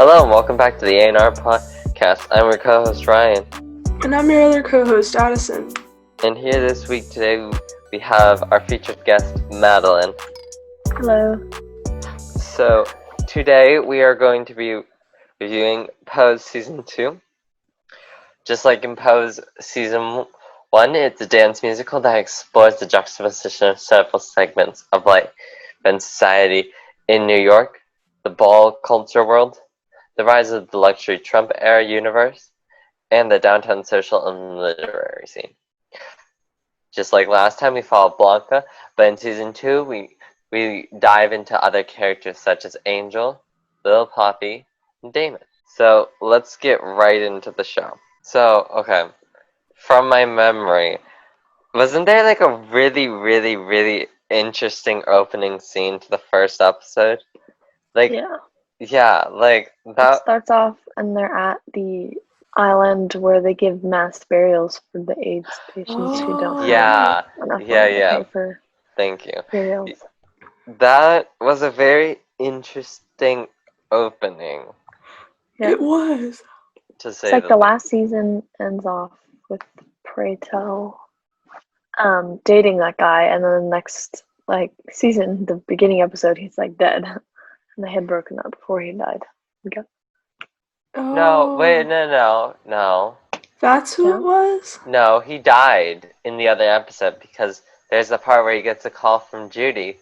Hello and welcome back to the A&R Podcast. I'm your co-host Ryan. And I'm your other co-host, Addison. And here this week today we have our featured guest, Madeline. Hello. So today we are going to be reviewing Pose Season 2. Just like in Pose Season 1, it's a dance musical that explores the juxtaposition of several segments of life and society in New York, the ball culture world, the rise of the luxury Trump-era universe, and the downtown social and literary scene. Just like last time, we followed Blanca, but in Season 2, we dive into other characters such as Angel, Lil Papi, and Damon. So let's get right into the show. So, okay, from my memory, wasn't there like a really interesting opening scene to the first episode? Yeah, like that. It starts off and they're at the island where they give mass burials for the AIDS patients who don't have enough money to pay for Thank you. burials. That was a very interesting opening. Yeah. It was. To say It's like the the least. last season ends off with Pray Tell dating that guy, and then the next season, the beginning episode, he's like dead. And they had broken up before he died. Okay. No, wait, no. That's who it was? No, he died in the other episode because there's the part where he gets a call from Judy.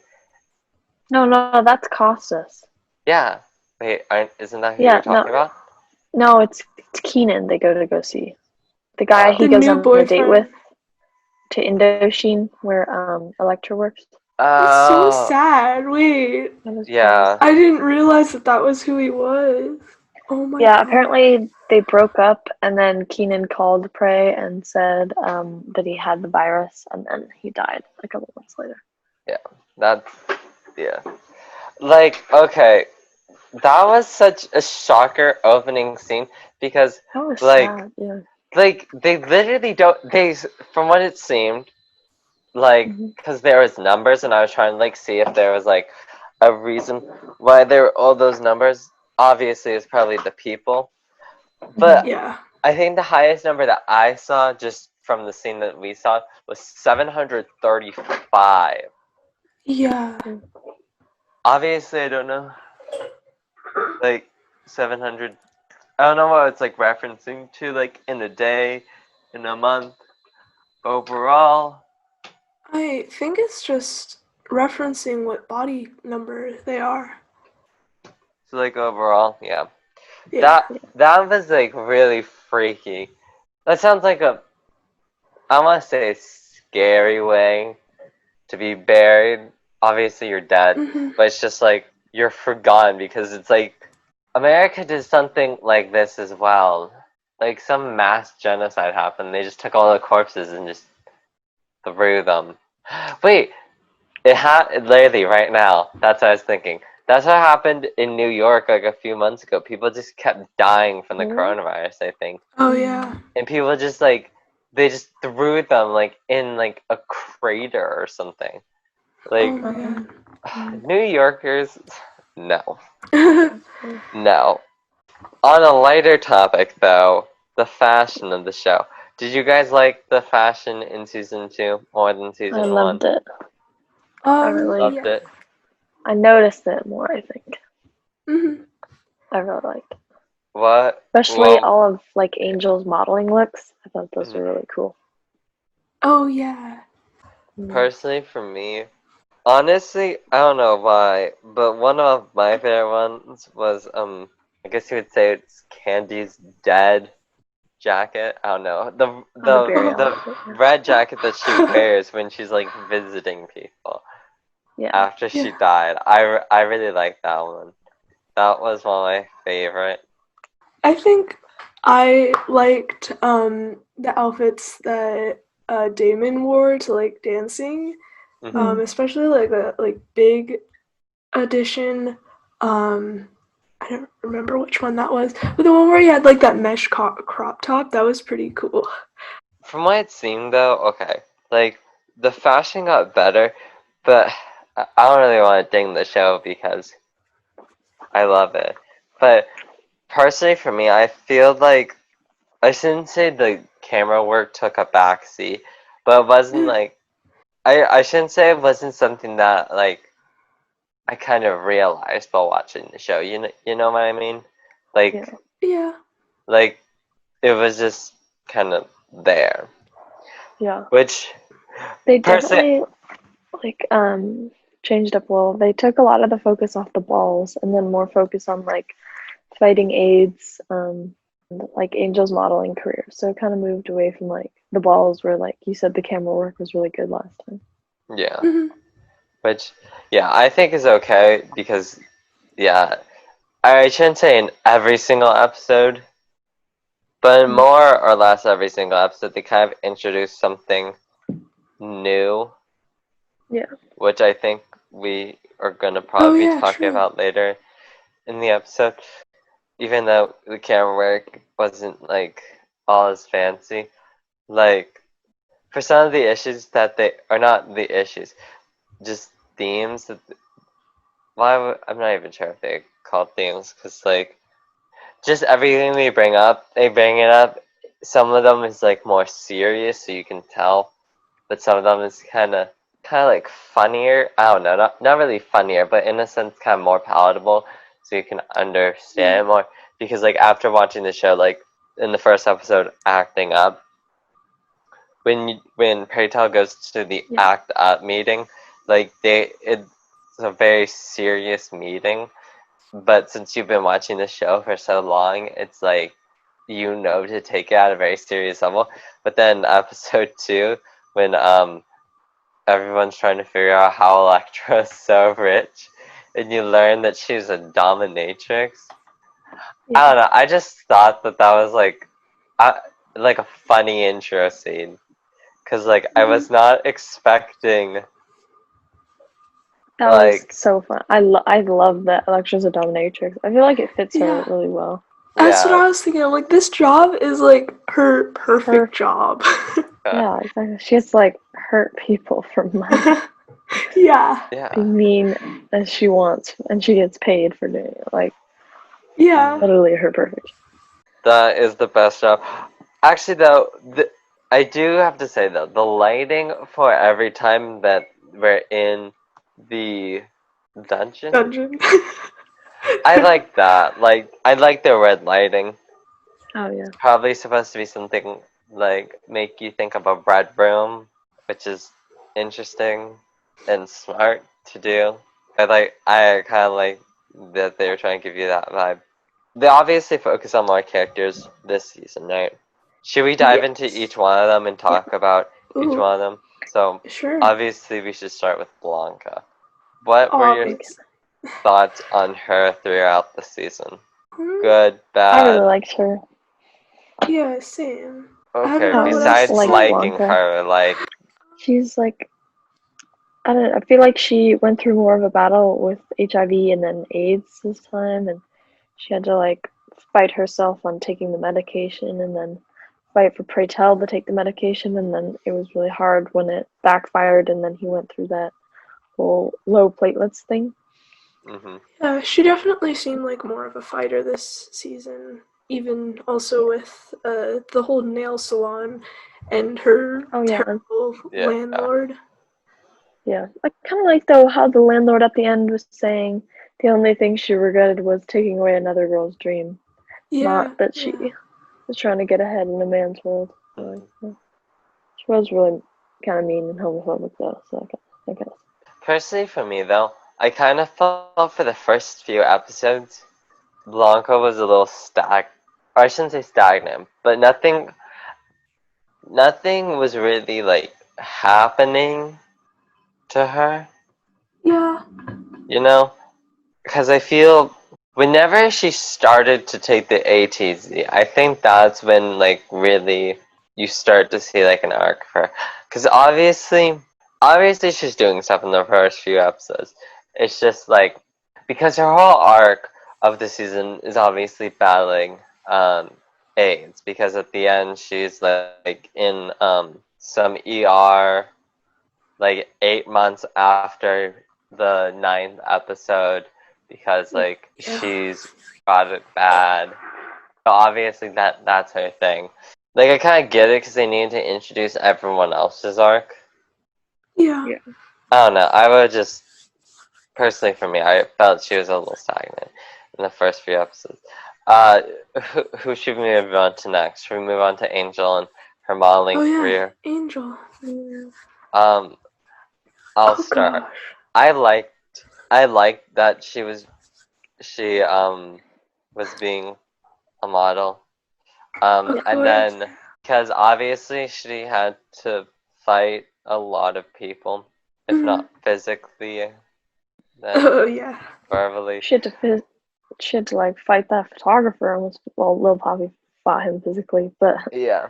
No, that's Costas. Yeah. Wait, isn't that who you're talking about? No, it's Keenan they go see. The guy he The goes new on a boyfriend. date with to Indochine where Electra works. It's so sad. Wait. Yeah. I didn't realize that was who he was. Oh my god. Apparently they broke up and then Keenan called Prey and said that he had the virus and then he died a couple months later. Like, okay, that was such a shocker opening scene because, That was like, sad, yeah. like, they literally from what it seemed, like, because there was numbers and I was trying to, like, see if there was, like, a reason why there were all those numbers. Obviously, it's probably the people. But Yeah. I think the highest number that I saw, just from the scene that we saw, was 735. Yeah. Obviously, I don't know. Like, 700. I don't know what it's, like, referencing to, like, in a day, in a month, overall. I think it's just referencing what body number they are. So, like, overall, yeah. Yeah. That was, like, really freaky. That sounds like I want to say a scary way to be buried. Obviously, you're dead, but it's just, like, you're forgotten because it's, like, America did something like this as well. Like, some mass genocide happened. They just took all the corpses and just threw them. Wait, literally right now. That's what I was thinking. That's what happened in New York like a few months ago. People just kept dying from the coronavirus, I think. Oh yeah. And people just they just threw them like in like a crater or something. Like, oh my god. New Yorkers, no. No. On a lighter topic though, the fashion of the show. Did you guys like the fashion in Season 2 more than Season 1? I loved it. I really Loved it. I noticed it more, I think. Mm-hmm. I really liked it. What? Especially all of like Angel's modeling looks. I thought those were really cool. Oh yeah. Personally, for me, honestly, I don't know why, but one of my favorite ones was, I guess you would say it's Candy's dead jacket. I don't know. The red jacket that she wears when she's like visiting people. Yeah. After she died. I really like that one. That was one of my favorite. I think I liked the outfits that Damon wore to like dancing. Especially like a big edition. I don't remember which one that was, but the one where he had like that mesh crop top, that was pretty cool. From what it seemed though, okay, like the fashion got better, but I don't really want to ding the show because I love it. But personally for me, I feel like I shouldn't say the camera work took a backseat, but it wasn't like I shouldn't say it wasn't something that like I kind of realized while watching the show. You know what I mean? Like Yeah. like it was just kind of there. Yeah. Which They personally, definitely changed up well. They took a lot of the focus off the balls and then more focus on like fighting AIDS, and like Angel's modeling career. So it kind of moved away from like the balls where like you said the camera work was really good last time. yeah. Mhm. Which yeah, I think is okay because yeah, I shouldn't say in every single episode, but in more or less every single episode they kind of introduce something new. Yeah. Which I think we are gonna probably be talking about later in the episode. Even though the camera work wasn't like all as fancy, like for some of the issues that they are not the issues, just themes that I'm not even sure if they call themes because like just everything they bring it up. Some of them is like more serious, so you can tell, but some of them is kind of like funnier. I don't know, not really funnier, but in a sense kind of more palatable, so you can understand more. Because like after watching the show, like in the first episode, acting up, when Parital goes to the act up meeting, like it's a very serious meeting. But since you've been watching the show for so long, it's like to take it at a very serious level. But then episode 2, when everyone's trying to figure out how Elektra is so rich, and you learn that she's a dominatrix. Yeah. I don't know. I just thought that was like a funny intro scene, because like I was not expecting. That was so fun. I love that Electra's a dominatrix. I feel like it fits her really well. That's what I was thinking. I'm like, this job is like her perfect job. Yeah, exactly. She has to like hurt people for money. Be mean as she wants, and she gets paid for doing it. Like, literally her perfect. That is the best job. Actually, though, I do have to say though, the lighting for every time that we're in the dungeon. I like that. Like, I like the red lighting. Oh yeah. It's probably supposed to be something like make you think of a red room, which is interesting and smart to do. I kind of like that they were trying to give you that vibe. They obviously focus on more characters this season, right? Should we dive into each one of them and talk about each one of them? So, obviously, we should start with Blanca. What were your thoughts on her throughout the season? Good, bad? I really liked her. Yeah, same. Okay, besides liking her, like... She's like... I don't know, I feel like she went through more of a battle with HIV and then AIDS this time, and she had to like fight herself on taking the medication and then fight for Praytel to take the medication, and then it was really hard when it backfired and then he went through that whole low platelets thing. Yeah, she definitely seemed like more of a fighter this season, even also with the whole nail salon and her terrible landlord. Yeah, I kind of like though how the landlord at the end was saying the only thing she regretted was taking away another girl's dream, not that she was trying to get ahead in a man's world. So, she was really kind of mean and homophobic though. So I guess. Personally, for me though, I kind of felt for the first few episodes, Blanca was a little or I shouldn't say stagnant, but nothing was really like happening to her. Yeah. You know? Because I feel whenever she started to take the ATZ, I think that's when like really you start to see like an arc for her. Because obviously she's doing stuff in the first few episodes. It's just like, because her whole arc of the season is obviously battling AIDS, because at the end she's like in some ER like 8 months after the 9th episode, because like she's got it bad. But obviously that's her thing. Like I kind of get it because they need to introduce everyone else's arc. Yeah. I don't know. I would just personally for me, I felt she was a little stagnant in the first few episodes. Who should we move on to next? Should we move on to Angel and her modeling career? Angel. Yeah. I'll start. Gosh. I liked that she was being a model. And then because obviously she had to fight a lot of people, if not physically, then verbally. She had to like fight that photographer almost. Well, Lil Papi fought him physically, but yeah.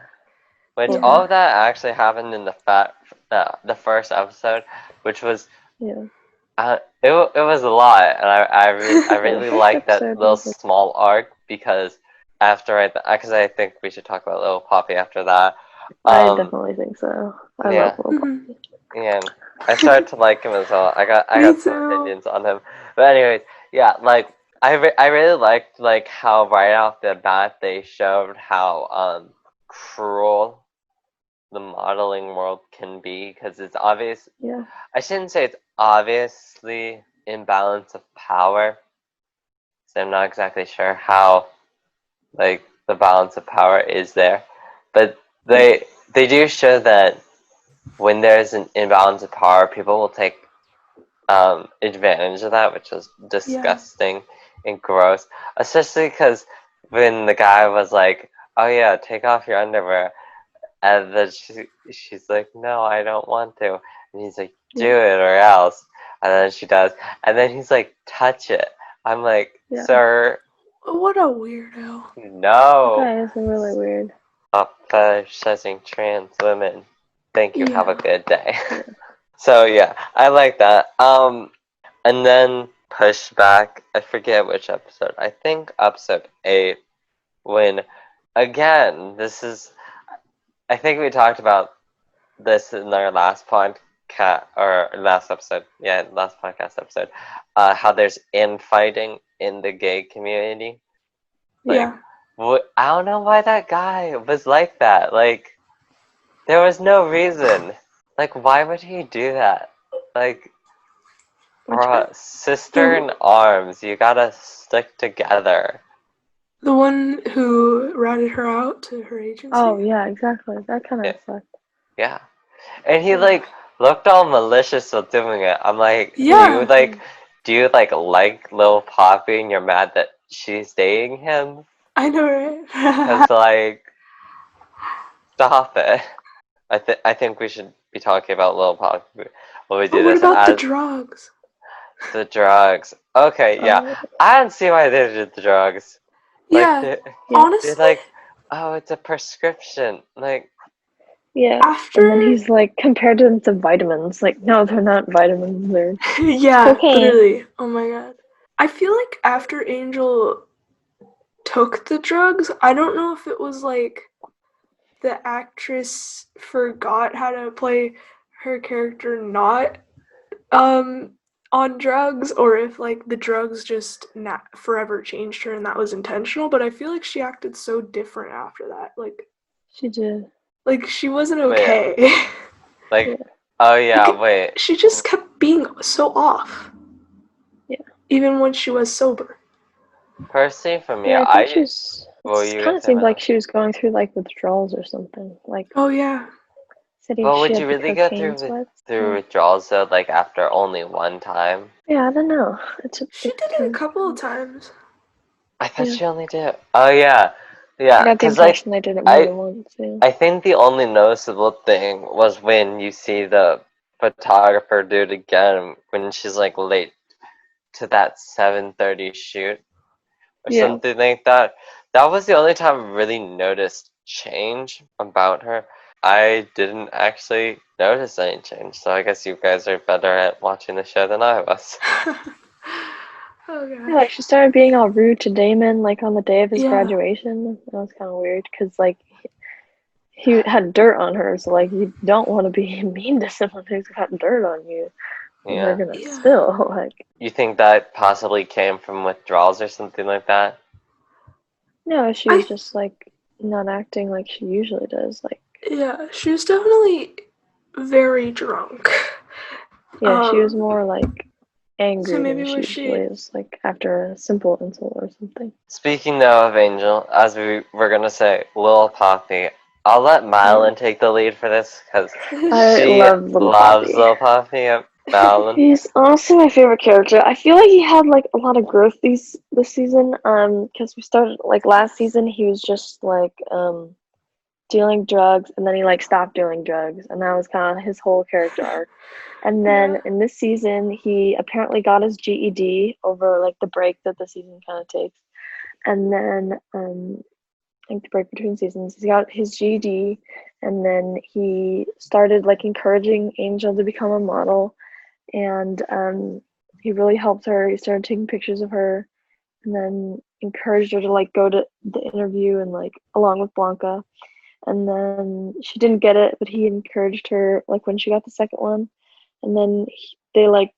Which all of that actually happened in the first episode, which was it was a lot, and I really liked that little small arc because because I think we should talk about Lil Papi after that. I definitely think so. I love Lil Papi. And I started to like him as well. I got some opinions on him, but anyways, yeah, like I really liked like how right off the bat they showed how cruel the modeling world can be because it's obvious. Yeah. I shouldn't say it's obviously imbalance of power. So I'm not exactly sure how like the balance of power is there, but they do show that when there's an imbalance of power, people will take advantage of that, which is disgusting and gross. Especially because when the guy was like, "Oh yeah, take off your underwear," and then she's like, "No, I don't want to," and he's like, "Do it or else," and then she does, and then he's like, "Touch it." I'm like, "Sir." What a weirdo. No. That is really weird. Stop fetishizing trans women. Thank you. Have a good day. So yeah, I like that. And then push back. I forget which episode. I think episode 8. When again, I think we talked about this in our last podcast or last episode. Yeah, last podcast episode. How there's infighting in the gay community. Like, I don't know why that guy was like that. Like, there was no reason. Like, why would he do that? Like, bruh, sister in arms, you gotta stick together. The one who ratted her out to her agency? Oh, yeah, exactly. That kind of sucked. Yeah. And he, like, looked all malicious while doing it. I'm like, do you like Lil Papi and you're mad that she's dating him? I know, right? Because, like, stop it. I think we should be talking about Lil Papi when we do this. What about the drugs? The drugs. Okay, yeah. I don't see why they did the drugs. Like, honestly. They're like, oh, it's a prescription. Like, yeah. And then he's like, compared them to vitamins. Like, no, they're not vitamins. They're literally. Oh my god. I feel like after Angel took the drugs, I don't know if it was like the actress forgot how to play her character not on drugs, or if like the drugs just forever changed her and that was intentional, but I feel like she acted so different after that. Like she did. Like she wasn't okay. Like oh yeah, wait. She just kept being so off. Yeah. Even when she was sober. Personally for me, I think it kind of seemed like she was going through like withdrawals or something. Like well, would you really go through withdrawals though, like after only one time? Yeah, I don't know. She did it a couple of times. I thought she only did. Oh yeah, I got the impression they did it more than once. Yeah. I think the only noticeable thing was when you see the photographer do it again when she's like late to that 7:30 shoot or something like that. That was the only time I really noticed change about her. I didn't actually notice any change, so I guess you guys are better at watching the show than I was. Oh, yeah, like she started being all rude to Damon, like on the day of his graduation. That was kind of weird because like he had dirt on her, so like you don't want to be mean to someone who's got dirt on you. they're gonna spill. Like, you think that possibly came from withdrawals or something like that? no, she was just like not acting like she usually does. Like, yeah, she was definitely very drunk. yeah, she was more like angry So maybe than she usually is. Like after a simple insult or something. Speaking though of Angel, as we were gonna say, Lil Papi. I'll let Madeline take the lead for this because I she love Lil loves Papi. Lil Papi. Yep, Madeline. He's honestly my favorite character. I feel like he had like a lot of growth this season. Because we started like last season, he was just like dealing drugs, and then he like stopped doing drugs, and that was kind of his whole character arc. And then in this season, he apparently got his GED over like the break that the season kind of takes, and then I think the break between seasons, he got his GED, and then he started like encouraging Angel to become a model, and he really helped her. He started taking pictures of her, and then encouraged her to like go to the interview and like along with Blanca. And then she didn't get it, but he encouraged her like when she got the second one, and then they like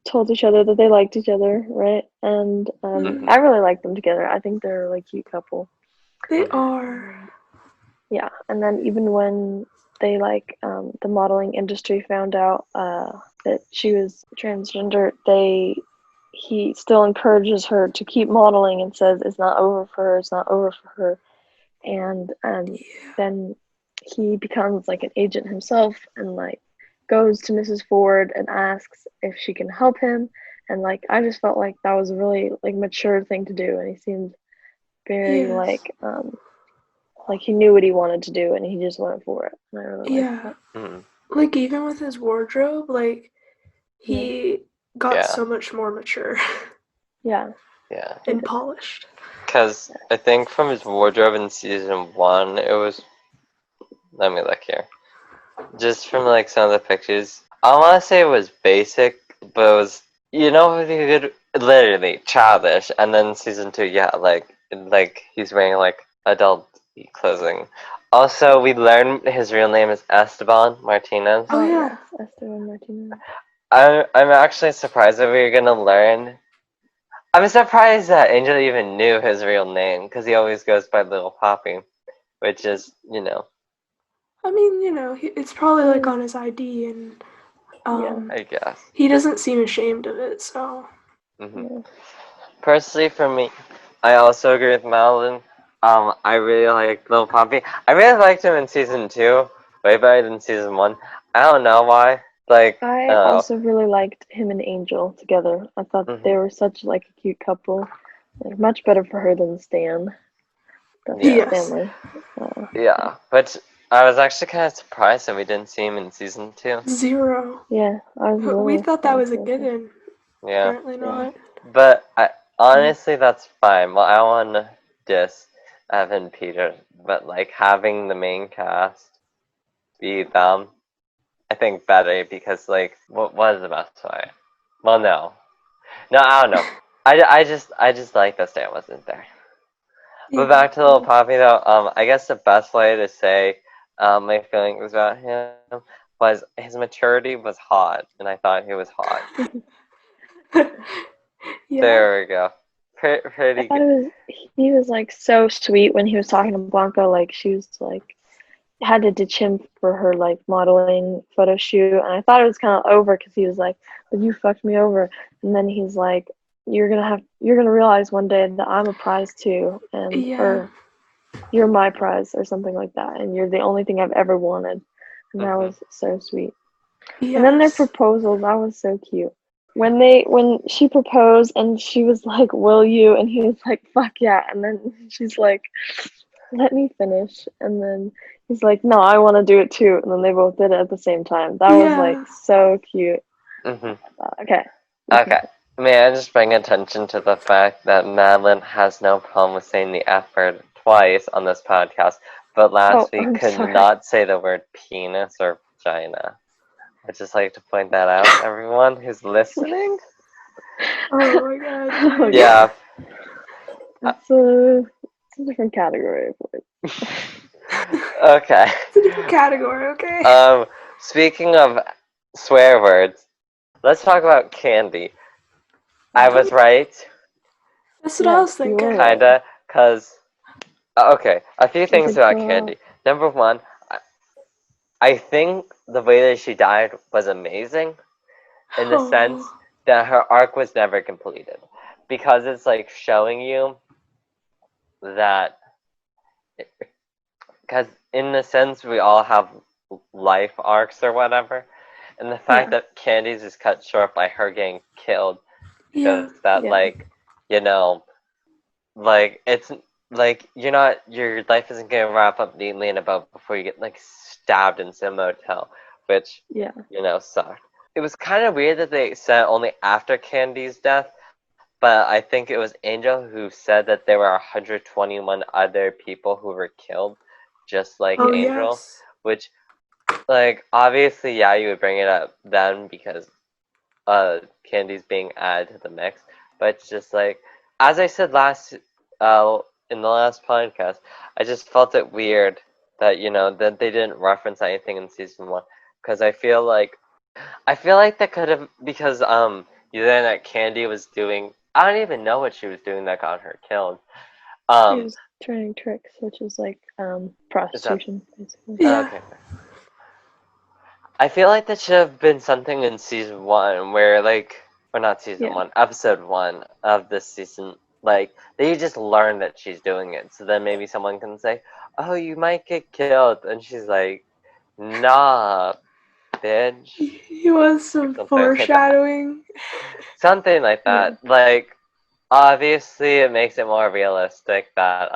told each other that they liked each other, right? And I really like them together. I think they're a really cute couple. They are. Yeah, and then even when they like the modeling industry found out that she was transgender, he still encourages her to keep modeling and says it's not over for her, it's not over for her. And then he becomes like an agent himself and like goes to Mrs. Ford and asks if she can help him. And like I just felt like that was a really like mature thing to do, and he seemed very like he knew what he wanted to do and he just went for it. And I really liked that. Like even with his wardrobe, like he got so much more mature. Yeah. And polished. Because I think from his wardrobe in season 1, it was. Let me look here. Just from like some of the pictures, I want to say it was basic, but it was, you know, literally childish. And then season 2, like he's wearing like adult clothing. Also, we learned his real name is Esteban Martinez. Oh yeah, Esteban Martinez. I'm actually surprised that we were gonna learn. I'm surprised that Angel even knew his real name because he always goes by Lil Papi, which is, you know. I mean, you know, it's probably like on his ID, and I guess he doesn't seem ashamed of it. So. Personally, for me, I also agree with Madeline. I really like Lil Papi. I really liked him in season 2, way better than season 1. I don't know why. Like I also really liked him and Angel together. I thought they were such like a cute couple. Like, much better for her than Stan. Stanley. Yeah, but I was actually kind of surprised that we didn't see him in season 2. 0. Yeah, I was really we thought that was a given. Yeah. Apparently not. But honestly, that's fine. Well, I don't want to diss Evan Peter, but like having the main cast be them, I think better because like what is the best way? Well, no, I don't know. I just like that Stan wasn't there. But back to Lil Papi though, I guess the best way to say my feelings about him was his maturity was hot, and I thought he was hot. There we go. Pretty good. He was like so sweet when he was talking to Blanca. Like she was like had to ditch him for her like modeling photo shoot, and I thought it was kind of over because he was like, "But you fucked me over," and then he's like, "You're gonna realize one day that I'm a prize too, and or you're my prize or something like that, and you're the only thing I've ever wanted," and that was so sweet. And then their proposal, that was so cute. When she proposed and she was like, "Will you?" and he was like, "Fuck yeah," and then she's like, "Let me finish," and then he's like, "No, I want to do it too," and then they both did it at the same time. That was like so cute. Okay. May I just bring attention to the fact that Madeline has no problem with saying the F word twice on this podcast, but last week could not say the word penis or vagina. I'd just like to point that out, everyone who's listening. Oh my god. Yeah. It's a different category of words. Okay. It's a different category, okay? Speaking of swear words, let's talk about Candy. I was right, That's what I was you were thinking. right. kinda, cause okay, a few She's things a about girl. Candy. Number one, I think the way that she died was amazing, in the sense Oh. that her arc was never completed, because it's like showing you that, because in a sense we all have life arcs or whatever, and the fact that Candy's is cut short by her getting killed Yeah. shows that Yeah. like, you know, like it's like your life isn't gonna wrap up neatly in a bow before you get like stabbed in some motel, which Yeah. sucked. It was kind of weird that they said only after Candy's death, but I think it was Angel who said that there were 121 other people who were killed, just like Oh, Angel, yes. which, like, obviously, yeah, you would bring it up then because Candy's being added to the mix, but it's just like, as I said in the last podcast, I just felt it weird that that they didn't reference anything in season 1, because I feel like that could have, because then that Candy was doing, I don't even know what she was doing that got her killed. She was turning tricks, which is like prostitution, basically. Yeah. Okay. I feel like that should have been something in season 1 where or not season 1, episode 1 of this season. Like, they just learn that she's doing it, so then maybe someone can say, "Oh, you might get killed," and she's like, "Nah, bitch." He was some Something like that. foreshadowing. Something like that. Like, obviously, it makes it more realistic that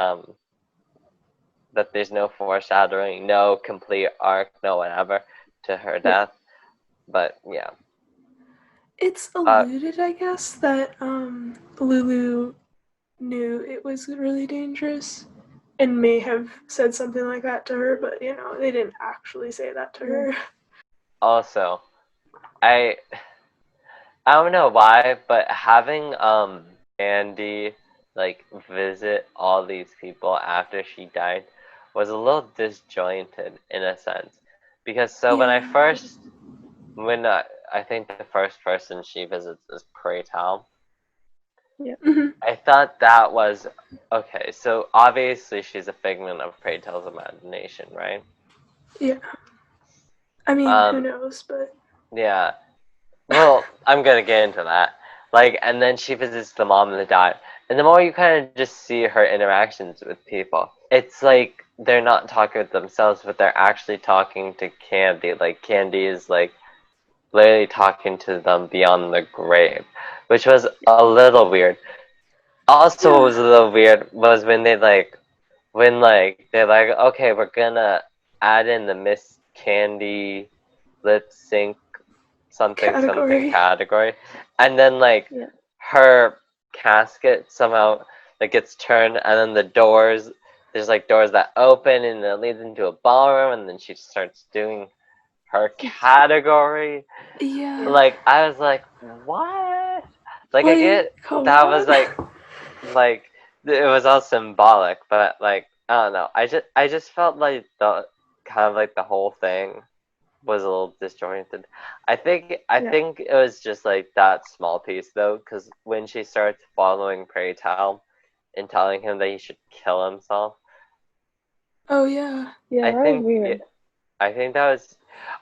there's no foreshadowing, no complete arc, no whatever to her death. But yeah. It's alluded, I guess, that Lulu knew it was really dangerous and may have said something like that to her, but they didn't actually say that to her. Also, I don't know why, but having Andy visit all these people after she died was a little disjointed in a sense, because when I think the first person she visits is Prey Tal. Yeah. I thought that was okay. So obviously she's a figment of Prey Tal's imagination, right? Yeah. I mean, who knows, but yeah. Well, I'm gonna get into that. And then she visits the mom and the dad, and the more you kind of just see her interactions with people, it's like they're not talking with themselves, but they're actually talking to Candy. Like, Candy is literally talking to them beyond the grave, which was a little weird. Also, what was a little weird was when they're like, okay, we're gonna add in the Miss Candy lip sync something category, and then her casket somehow gets turned, and then there's doors that open and it leads into a ballroom, and then she starts doing her category. yeah. I was like, what? I get come that on. was it was all symbolic, but I don't know. I just felt like the kind of the whole thing was a little disjointed. I think it was just that small piece though, because when she starts following Prey Tal and telling him that he should kill himself. Oh yeah. Yeah, that was weird. I think that was.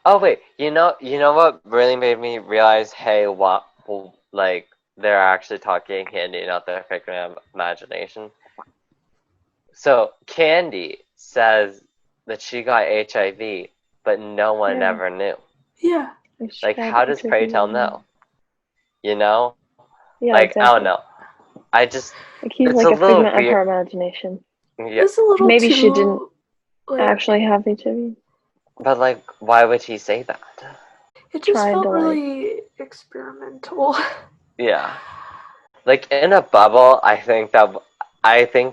Oh wait, you know what really made me realize? Hey, what? They're actually talking Candy, not their figment of imagination. So Candy says that she got HIV, but no one ever knew. Yeah. How does Prey Tal know? Yeah, exactly. I don't know. I just he's it's a figment weird. of her imagination. Yeah. It's a little Maybe too, she didn't actually have HIV. But why would he say that? It just felt really experimental. Yeah. In a bubble, I think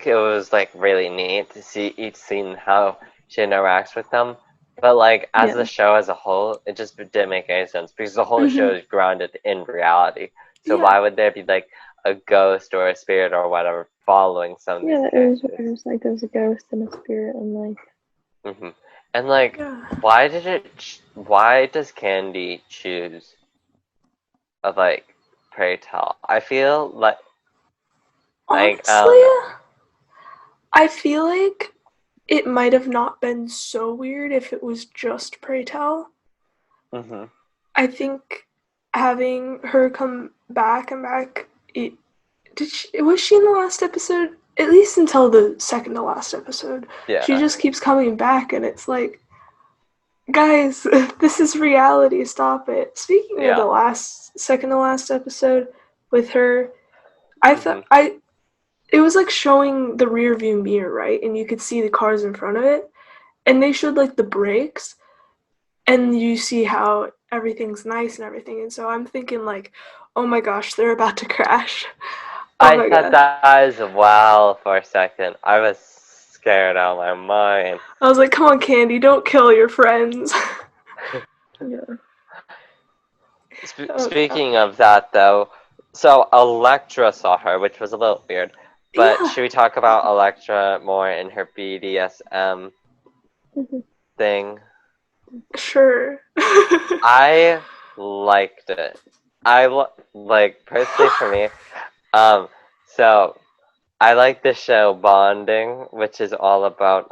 it was really neat to see each scene how she interacts with them. But as the show as a whole, it just didn't make any sense because the whole show is grounded in reality. So why would there be a ghost or a spirit or whatever following some of these characters? It was like there was a ghost and a spirit and And why does Candy choose of like Pray Tell. I feel like I Honestly, don't know. I feel like it might have not been so weird if it was just Pray Tell. Mhm. I think having her come back and back, was she in the last episode? At least until the second to last episode. Yeah. She just keeps coming back, and it's like, guys, this is reality. Stop it. Speaking of the second to last episode with her, I thought it was like showing the rear view mirror, right? And you could see the cars in front of it, and they showed like the brakes, and you see how everything's nice and everything. And so I'm thinking like, oh my gosh, they're about to crash. Oh I my thought god. that as well for a second. I was scared out of my mind. I was like, come on, Candy, don't kill your friends. Yeah. Speaking of that, though, so Electra saw her, which was a little weird. But should we talk about Electra more in her BDSM thing? Sure. I liked it. Like, personally for me, so I like the show Bonding, which is all about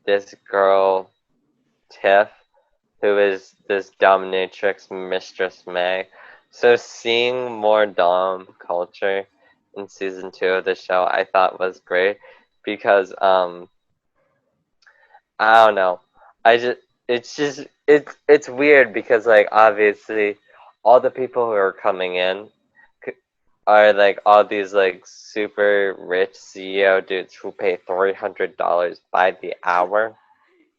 this girl Tiff, who is this dominatrix Mistress May. So seeing more dom culture in season 2 of the show, I thought was great because I don't know, it's weird because like obviously all the people who are coming in are like all these like super rich CEO dudes who pay $300 by the hour.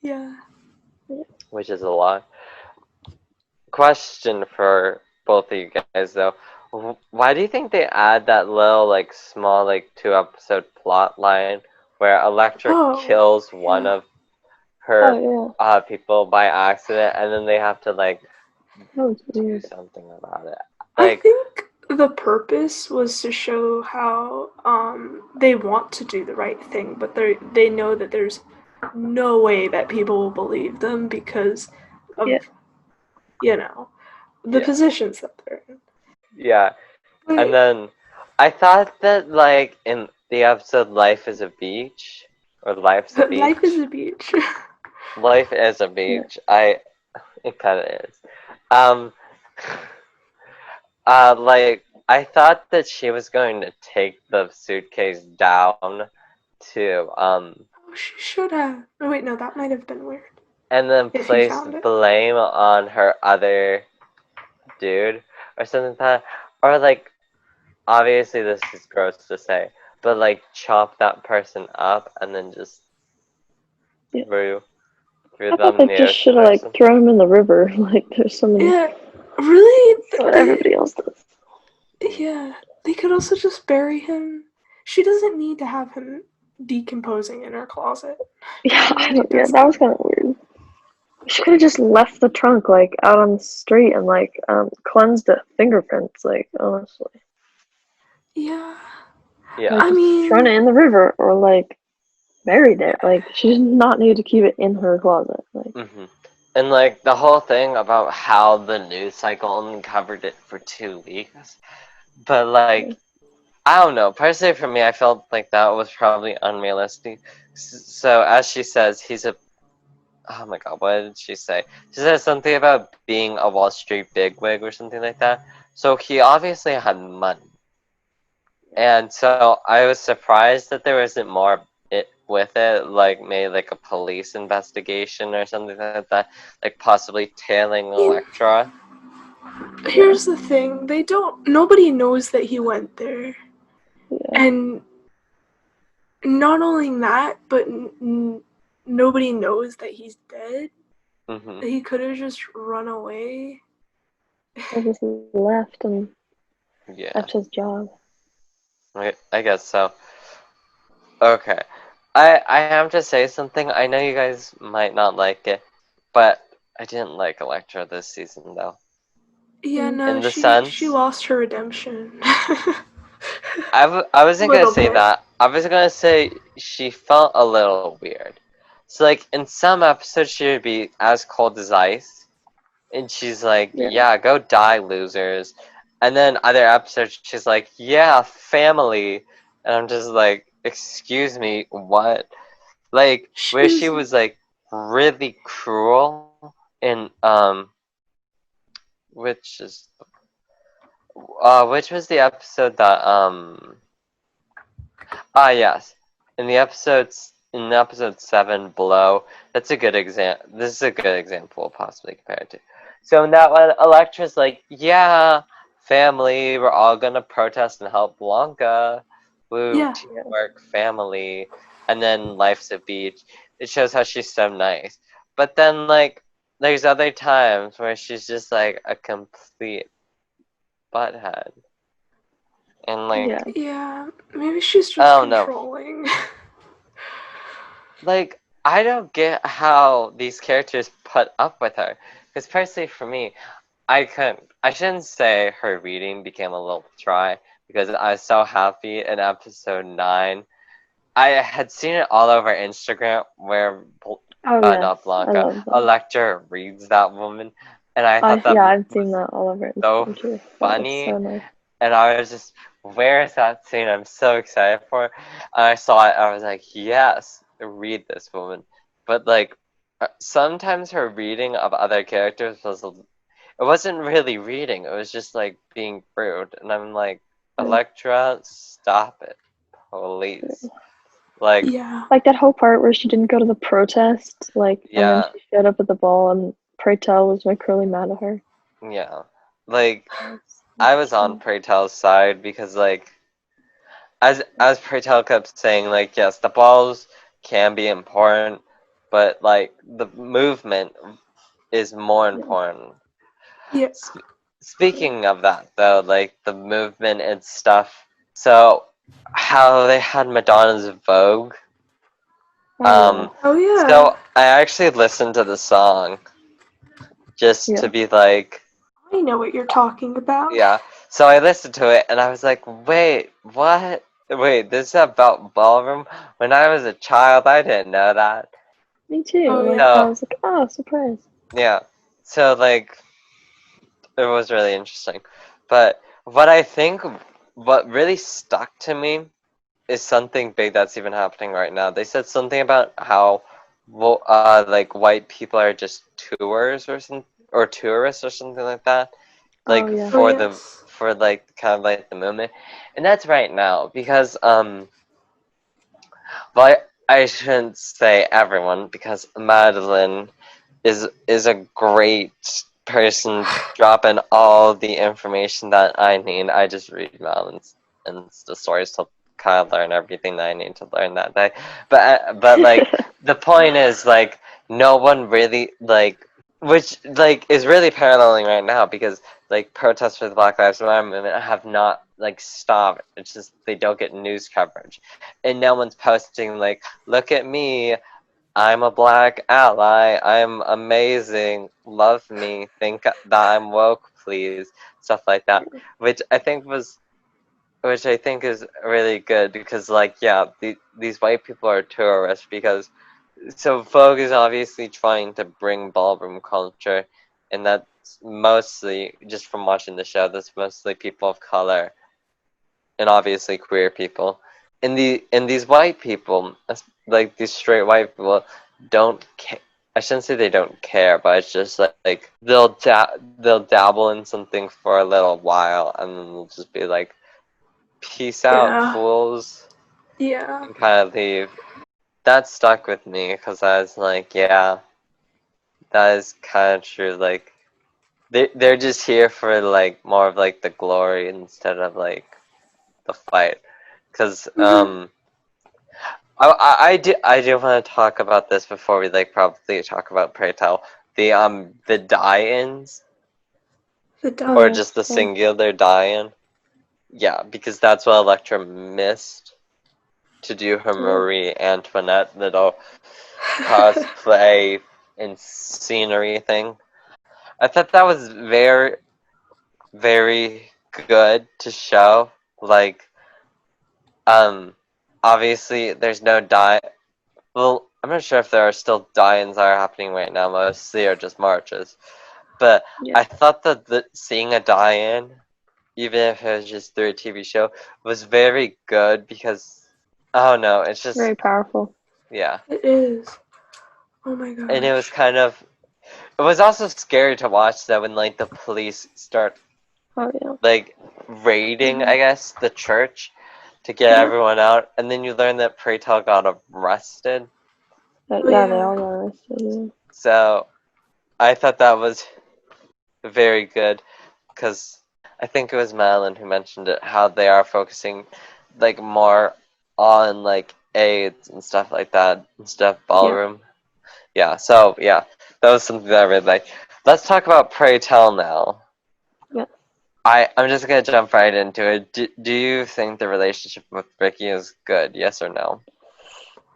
Yeah. Which is a lot. Question for both of you guys though. Why do you think they add that little like small like 2-episode plot line where Electra kills one of her people by accident and then they have to like do something about it? Like, I think the purpose was to show how they want to do the right thing, but they know that there's no way that people will believe them because of the positions that they're in. Yeah. And then I thought that like in the episode Life is a Beach or Life's a Beach. Life is a beach. Life is a beach. It kind of is. Like I thought that she was going to take the suitcase down to Oh, she should have. Oh wait, no, that might have been weird. And then place blame on her other dude or something like that, or like obviously this is gross to say, but like chop that person up and then just threw I them thought they just should have like thrown him in the river. Like there's so many. Yeah, really. What everybody else does. Yeah, they could also just bury him. She doesn't need to have him decomposing in her closet. Yeah, that was kind of weird. She could have just left the trunk like out on the street and like cleansed the fingerprints. Like honestly. Yeah. Yeah. Like, I mean, thrown it in the river or like buried it. Like she did not need to keep it in her closet. Like. And like the whole thing about how the news cycle only covered it for 2 weeks, but like I don't know. Personally, for me, I felt like that was probably unrealistic. So as she says, he's a oh my god, what did she say? She said something about being a Wall Street bigwig or something like that. So he obviously had money. And so I was surprised that there wasn't more with it, like maybe like a police investigation or something like that, like possibly tailing Electra. Here's the thing, nobody knows that he went there. Yeah. And not only that, but nobody knows that he's dead. He could have just run away. Or just left and left his job. I guess so. Okay. I have to say something. I know you guys might not like it, but I didn't like Electra this season, though. Yeah, no, she lost her redemption. I wasn't going to say that. I was going to say she felt a little weird. So, like, in some episodes, she would be as cold as ice. And she's like, yeah go die, losers. And then other episodes, she's like, yeah, family. And I'm just like, excuse me, what? Like, where she was like really cruel in, which is, which was the episode that, yes. In episode 7, Blow, that's a good example. This is a good example, possibly compared to. So in that one, Electra's like, yeah, family, we're all gonna protest and help Blanca. Woo, Yeah. teamwork, family. And then Life's a Beach. It shows how she's so nice. But then, like, there's other times where she's just like a complete butthead. And like, yeah, maybe she's just I don't know. controlling. Like, I don't get how these characters put up with her. Because personally, for me, I shouldn't say her reading became a little dry, because I was so happy in episode 9. I had seen it all over Instagram where, not Blanca, Electra reads that woman. And I thought that I've seen that all over Instagram so funny. So nice. And I was just, where is that scene? I'm so excited for it. And I saw it, I was like, yes, read this woman. But like, sometimes her reading of other characters it wasn't really reading, it was just like being rude. And I'm like, Electra, stop it, please. Like, like that whole part where she didn't go to the protest, like, and then she showed up at the ball and Pray Tell was like really mad at her. Yeah, like, I was on Pray Tell's side, because like, as Pray Tell kept saying, like, yes, the balls can be important, but like, the movement is more important. Yeah. Speaking of that, though, like the movement and stuff, so how they had Madonna's Vogue. Oh yeah. So I actually listened to the song just to be like, I know what you're talking about. Yeah. So I listened to it and I was like, wait, what? Wait, this is about ballroom? When I was a child, I didn't know that. Me too. I was like, oh, surprise. Yeah. So like, it was really interesting. But what really stuck to me is something big that's even happening right now. They said something about how, like, white people are just tourists or something like that. Like, for like kind of like the movement, and that's right now, because but I shouldn't say everyone, because Madeline is a great person dropping all the information that I need. I just read Madeline's and the stories to kind of learn everything that I need to learn that day. But like, the point is, like, no one really, like, which like is really paralleling right now, because like protests for the Black Lives Matter movement have not like stopped. It's just they don't get news coverage, and no one's posting like, look at me, I'm a black ally, I'm amazing, love me, think that I'm woke, please, stuff like that, which I think is really good, because like, yeah, these white people are tourists, because so Vogue is obviously trying to bring ballroom culture, and that's mostly, just from watching the show, that's mostly people of color, and obviously queer people. And these white people, like these straight white people, don't care. I shouldn't say they don't care, but it's just like they'll dabble in something for a little while, and then they'll just be like, peace out, fools. Yeah. And kind of leave. That stuck with me, because I was like, yeah, that is kind of true. Like, they're just here for like more of like the glory instead of like the fight. Because I do want to talk about this before we like probably talk about Pray Tell. The die-ins, or just the singular die-in. Yeah, because that's what Electra missed to do her Marie Antoinette little cosplay and scenery thing. I thought that was very, very good to show. Like, obviously there's no well, I'm not sure if there are still die-ins that are happening right now. Mostly are just marches. But I thought that seeing a die-in even if it was just through a TV show, was very good because, I don't know, it's just, Very powerful. yeah. It is. Oh my gosh. And it was kind of, it was also scary to watch that when, like, the police start, Oh yeah. like, raiding, I guess, the church to get everyone out, and then you learn that Pray Tell got arrested. They all got arrested. Yeah. So, I thought that was very good, because I think it was Madeline who mentioned it, how they are focusing, like, more on, like, AIDS and stuff like that, instead of ballroom. Yeah, so, yeah, that was something that I really liked. Let's talk about Pray Tell now. Yeah. I'm just gonna jump right into it. Do you think the relationship with Ricky is good? Yes or no?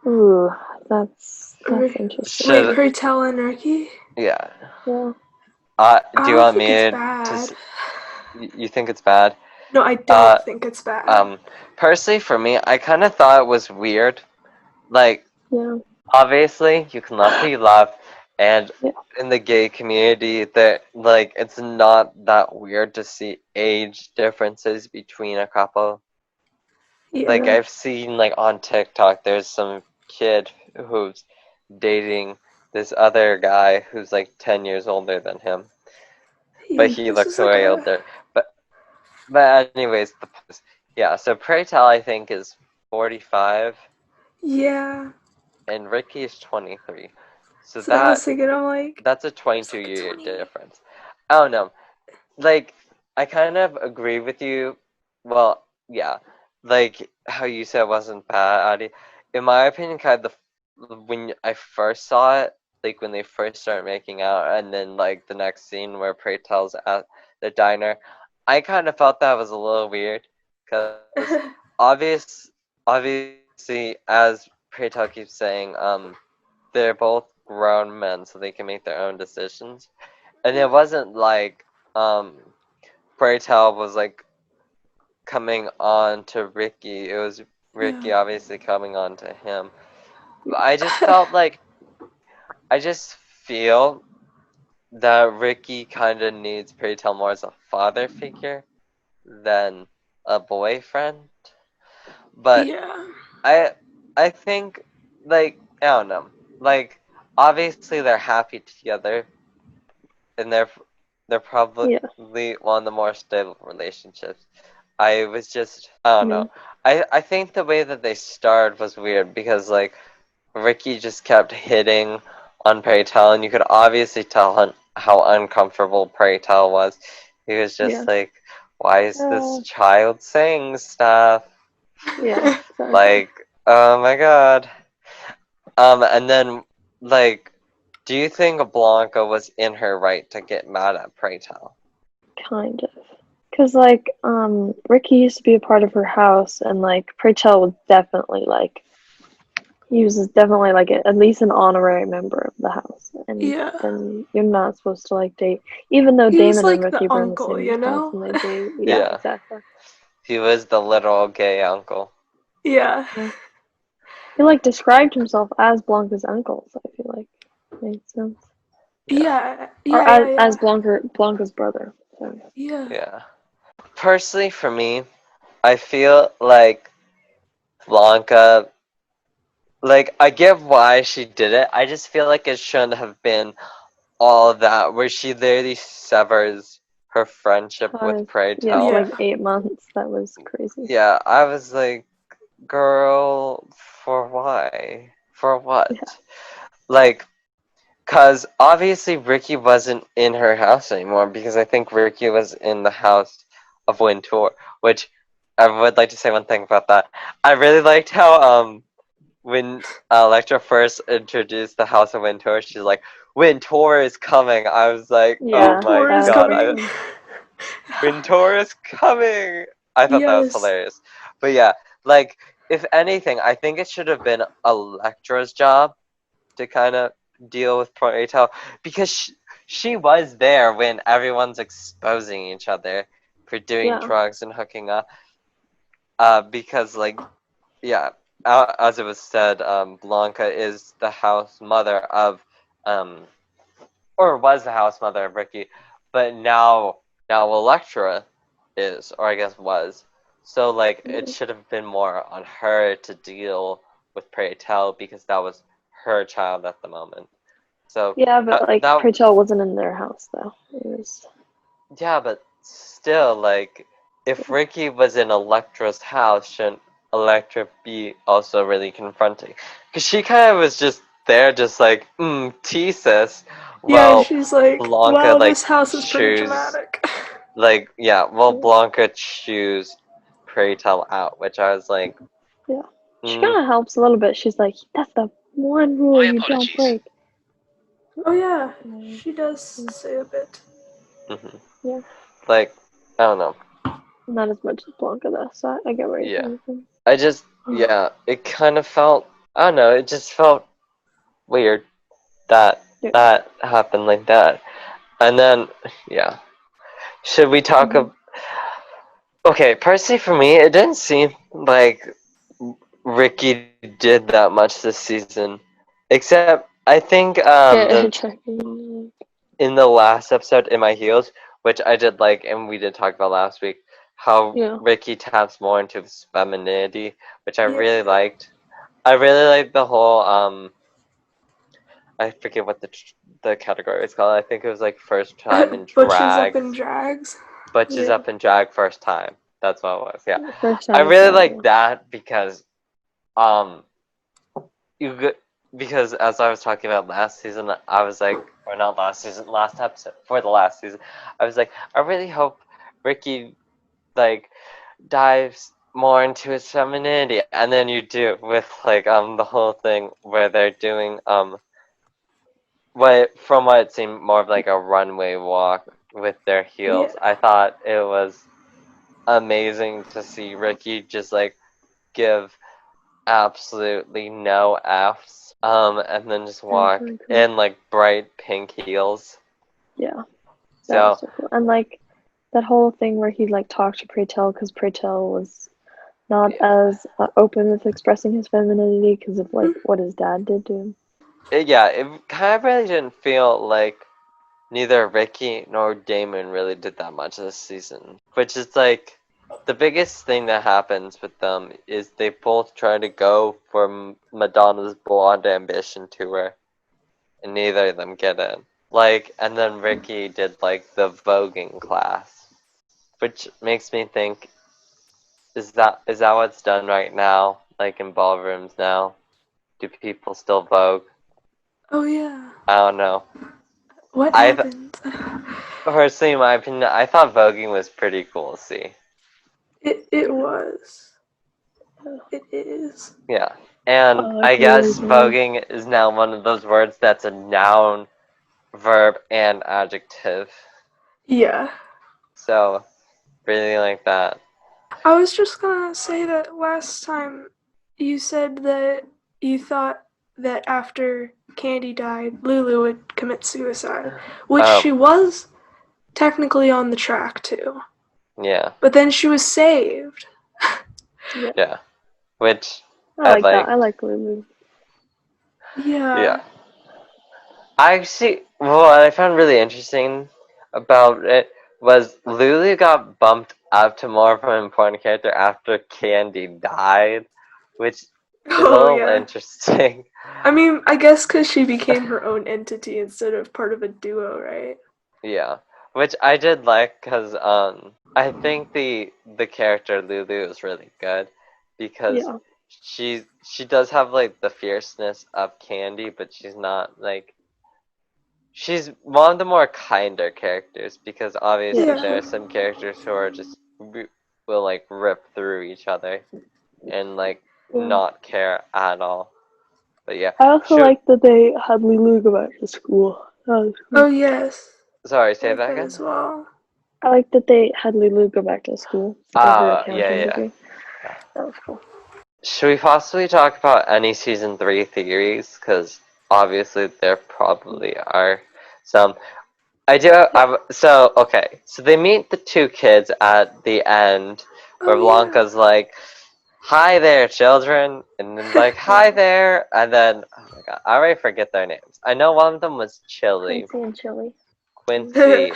Ooh, that's interesting. Wait, Pray Tell and Ricky? Yeah. Yeah. Do you want me it's to? bad. You think it's bad? No, I don't think it's bad. Personally, for me, I kind of thought it was weird. Like, obviously, you can love who you love, and in the gay community, that like it's not that weird to see age differences between a couple. Like I've seen like on TikTok, there's some kid who's dating this other guy who's like 10 years older than him, but he looks way older. But anyways, yeah. So Pray Tell, I think, is 45. Yeah. And Ricky is 23. So I was thinking, I'm like, that's a 22-year difference. I don't know. Like, I kind of agree with you. Well, yeah. Like, how you said it wasn't bad, Adi. In my opinion, kind of when I first saw it, like when they first started making out, and then like the next scene where Pray Tell's at the diner, I kind of felt that was a little weird. Because obviously, as Pray Tell keeps saying, they're both grown men, so they can make their own decisions. And it wasn't like Pray Tell was like coming on to Ricky. It was Ricky obviously coming on to him. I just felt like I just feel that Ricky kind of needs Pray Tell more as a father figure than a boyfriend. But I think like I don't know. Like obviously they're happy together and they're probably one of the more stable relationships. I don't know. I think the way that they started was weird because like Ricky just kept hitting on Pray Tell, and you could obviously tell how uncomfortable Pray Tell was. He was just like, why is this child saying stuff? Yeah. Like, oh my god. And then, like, do you think Blanca was in her right to get mad at Pray Tell? Kind of. Because, like, Ricky used to be a part of her house, and, like, Pray Tell was definitely, like, he was definitely, like, at least an honorary member of the house. And then you're not supposed to, like, date, even though Damon and Ricky were in the same house and they date. Yeah, exactly. He was the literal gay uncle. Yeah. He, like, described himself as Blanca's uncle, so I feel like it made sense. Or as Blanca's brother. So. Yeah. Personally, for me, I feel like Blanca, like, I get why she did it. I just feel like it shouldn't have been all of that, where she literally severs her friendship with Pray Tell. Yeah, like 8 months. That was crazy. Yeah, I was like, girl, for why? For what? Yeah. Like, because obviously Ricky wasn't in her house anymore, because I think Ricky was in the house of Wintour, which I would like to say one thing about that. I really liked how when Electra first introduced the House of Wintour, she's like, Wintour is coming. I was like, oh my god. Wintour is coming. I thought that was hilarious. But yeah, like, if anything, I think it should have been Electra's job to kind of deal with Pray Tell, because she was there when everyone's exposing each other for doing drugs and hooking up. Because, like, yeah, as it was said, Blanca is the house mother of, or was the house mother of Ricky, but now Electra is, or I guess was. So, like, it should have been more on her to deal with Pray Tell because that was her child at the moment. So Yeah, but like that Pray Tell wasn't in their house though. It was. yeah, but still, like, if Ricky was in Electra's house, shouldn't Electra be also really confronting? Because she kind of was just there, just like, thesis. Yeah, Well, she's like, Blanca, wow, like, this house is pretty choose, dramatic. like, yeah, well, Blanca choose Pray Tell out, which I was like, Yeah. She kind of helps a little bit. She's like, that's the one rule you don't break. Oh yeah, she does say a bit. Yeah. like, I don't know. Not as much as Blanca though, so I get where you're Yeah. coming from. I just, yeah, it kind of felt, I don't know, it just felt weird that that happened like that. And then, yeah. Should we talk okay, personally for me, it didn't seem like Ricky did that much this season. Except, I think, in the last episode, In My Heels, which I did like, and we did talk about last week, how Ricky taps more into his femininity, which I really liked. I really liked the whole, I forget what the category is called. I think it was like first time in drag. Butches up in drags. Butches up in drag first time. That's what it was. Yeah, First time I really like that because, because as I was talking about last season, I was like, or not last season, last episode for the last season, I was like, I really hope Ricky like dives more into his femininity, and then you do it with like the whole thing where they're doing from what it seemed more of like a runway walk with their heels. I thought it was amazing to see Ricky just like give absolutely no F's and then just walk in like bright pink heels. Yeah, that was so cool. And like that whole thing where he like talked to Pray Tell because Pray Tell was not as open with expressing his femininity because of like what his dad did to him. It kind of really didn't feel like neither Ricky nor Damon really did that much this season. Which is like, the biggest thing that happens with them is they both try to go for Madonna's blonde ambition tour, and neither of them get in. Like, and then Ricky did like the voguing class, which makes me think, is that what's done right now? Like in ballrooms now, do people still vogue? Oh yeah. I don't know. What happened? Personally, in my opinion, I thought voguing was pretty cool to see. It was. It is. Yeah. And I guess voguing is now one of those words that's a noun, verb, and adjective. Yeah. So, really like that. I was just gonna say that last time you said that you thought that after Candy died, Lulu would commit suicide, which she was technically on the track to. Yeah. But then she was saved. Yeah. Which I like that. I like Lulu. Yeah. What I found really interesting about it was Lulu got bumped up to more of an important character after Candy died, which is a little interesting. I mean, I guess because she became her own entity instead of part of a duo, right? Yeah, which I did like because I think the character Lulu is really good because she does have like the fierceness of Candy, but she's not like, she's one of the more kinder characters because obviously there are some characters who are just will like rip through each other and like not care at all. But yeah, I also like that they had Lulu go back to school. Cool. Oh yes. Sorry, say that again. As well. I like that they had Lulu go back to school. Degree. That was cool. Should we possibly talk about any season 3 theories? Because obviously there probably are some. So they meet the two kids at the end where Blanca's like, "Hi there, children," and then like, "Hi there," and then, oh my god, I already forget their names. I know one of them was Chili. Quincy and Chili. Quincy.